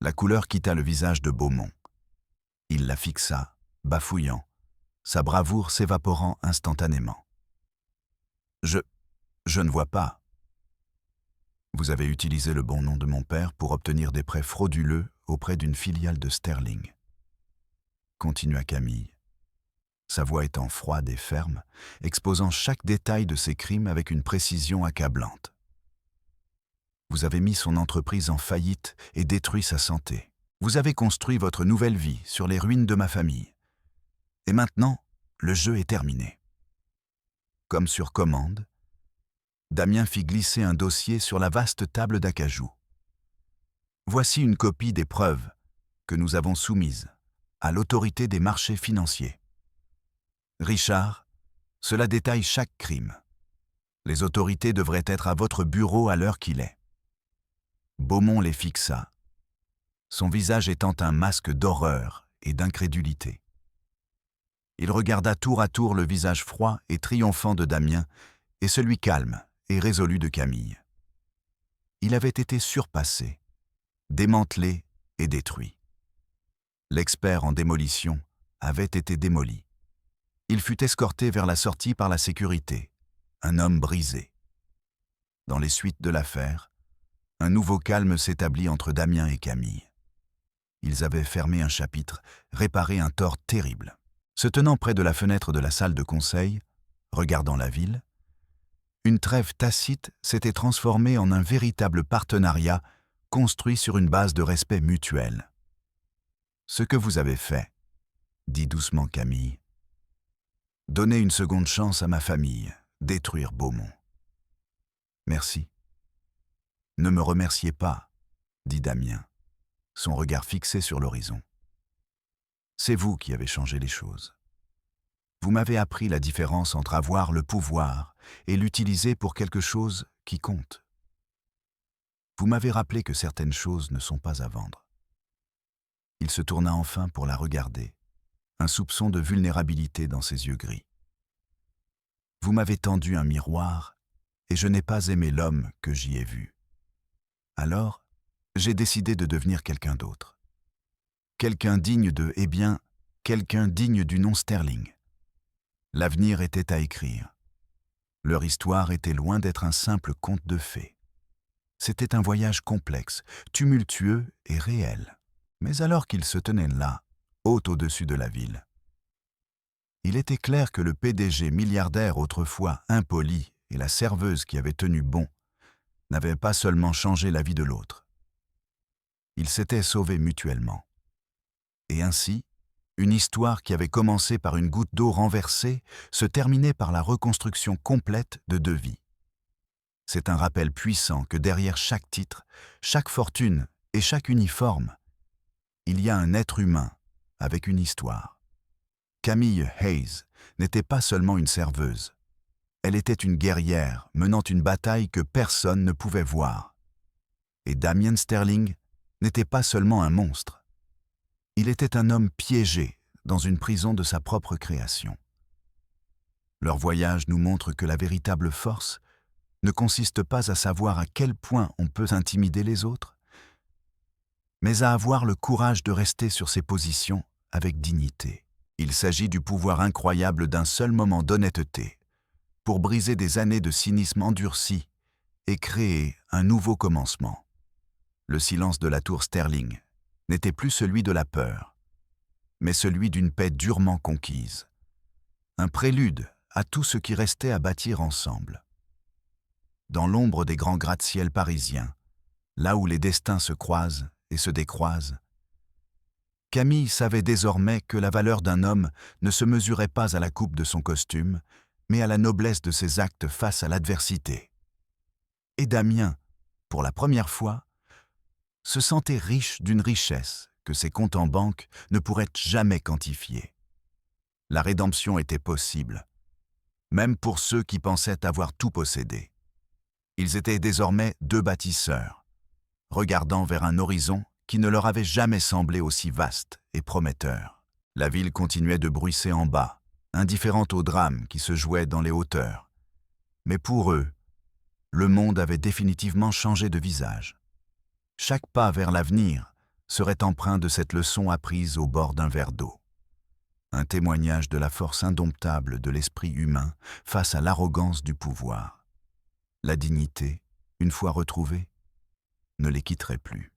La couleur quitta le visage de Beaumont. Il la fixa, bafouillant, sa bravoure s'évaporant instantanément. « Je ne vois pas. » « Vous avez utilisé le bon nom de mon père pour obtenir des prêts frauduleux auprès d'une filiale de Sterling. » Continua Camille, sa voix étant froide et ferme, exposant chaque détail de ses crimes avec une précision accablante. Vous avez mis son entreprise en faillite et détruit sa santé. Vous avez construit votre nouvelle vie sur les ruines de ma famille. Et maintenant, le jeu est terminé. Comme sur commande, Damien fit glisser un dossier sur la vaste table d'acajou. Voici une copie des preuves que nous avons soumises à l'autorité des marchés financiers. Richard, cela détaille chaque crime. Les autorités devraient être à votre bureau à l'heure qu'il est. Beaumont les fixa, son visage étant un masque d'horreur et d'incrédulité. Il regarda tour à tour le visage froid et triomphant de Damien et celui calme et résolu de Camille. Il avait été surpassé, démantelé et détruit. L'expert en démolition avait été démoli. Il fut escorté vers la sortie par la sécurité, un homme brisé. Dans les suites de l'affaire, un nouveau calme s'établit entre Damien et Camille. Ils avaient fermé un chapitre, réparé un tort terrible. Se tenant près de la fenêtre de la salle de conseil, regardant la ville, une trêve tacite s'était transformée en un véritable partenariat construit sur une base de respect mutuel. « Ce que vous avez fait, » dit doucement Camille, « donner une seconde chance à ma famille, détruire Beaumont. »« Merci. »« Ne me remerciez pas, » dit Damien, son regard fixé sur l'horizon. « C'est vous qui avez changé les choses. Vous m'avez appris la différence entre avoir le pouvoir et l'utiliser pour quelque chose qui compte. Vous m'avez rappelé que certaines choses ne sont pas à vendre. » Il se tourna enfin pour la regarder, un soupçon de vulnérabilité dans ses yeux gris. « Vous m'avez tendu un miroir et je n'ai pas aimé l'homme que j'y ai vu. Alors, j'ai décidé de devenir quelqu'un d'autre. Quelqu'un digne de, quelqu'un digne du nom Sterling. L'avenir était à écrire. Leur histoire était loin d'être un simple conte de fées. C'était un voyage complexe, tumultueux et réel. Mais alors qu'ils se tenaient là, haut au-dessus de la ville, il était clair que le PDG milliardaire autrefois impoli et la serveuse qui avait tenu bon n'avaient pas seulement changé la vie de l'autre. Ils s'étaient sauvés mutuellement. Et ainsi, une histoire qui avait commencé par une goutte d'eau renversée se terminait par la reconstruction complète de deux vies. C'est un rappel puissant que derrière chaque titre, chaque fortune et chaque uniforme, il y a un être humain avec une histoire. Camille Hayes n'était pas seulement une serveuse. Elle était une guerrière menant une bataille que personne ne pouvait voir. Et Damien Sterling n'était pas seulement un monstre. Il était un homme piégé dans une prison de sa propre création. Leur voyage nous montre que la véritable force ne consiste pas à savoir à quel point on peut intimider les autres, mais à avoir le courage de rester sur ses positions avec dignité. Il s'agit du pouvoir incroyable d'un seul moment d'honnêteté pour briser des années de cynisme endurci et créer un nouveau commencement. Le silence de la tour Sterling n'était plus celui de la peur, mais celui d'une paix durement conquise, un prélude à tout ce qui restait à bâtir ensemble. Dans l'ombre des grands gratte-ciel parisiens, là où les destins se croisent et se décroisent, Camille savait désormais que la valeur d'un homme ne se mesurait pas à la coupe de son costume, mais à la noblesse de ses actes face à l'adversité. Et Damien, pour la première fois, se sentait riche d'une richesse que ses comptes en banque ne pourraient jamais quantifier. La rédemption était possible. même pour ceux qui pensaient avoir tout possédé. Ils étaient désormais deux bâtisseurs, regardant vers un horizon qui ne leur avait jamais semblé aussi vaste et prometteur. La ville continuait de bruisser en bas, indifférente au drame qui se jouait dans les hauteurs. Mais pour eux, le monde avait définitivement changé de visage. Chaque pas vers l'avenir serait empreint de cette leçon apprise au bord d'un verre d'eau. Un témoignage de la force indomptable de l'esprit humain face à l'arrogance du pouvoir. La dignité, une fois retrouvée, ne les quitterait plus.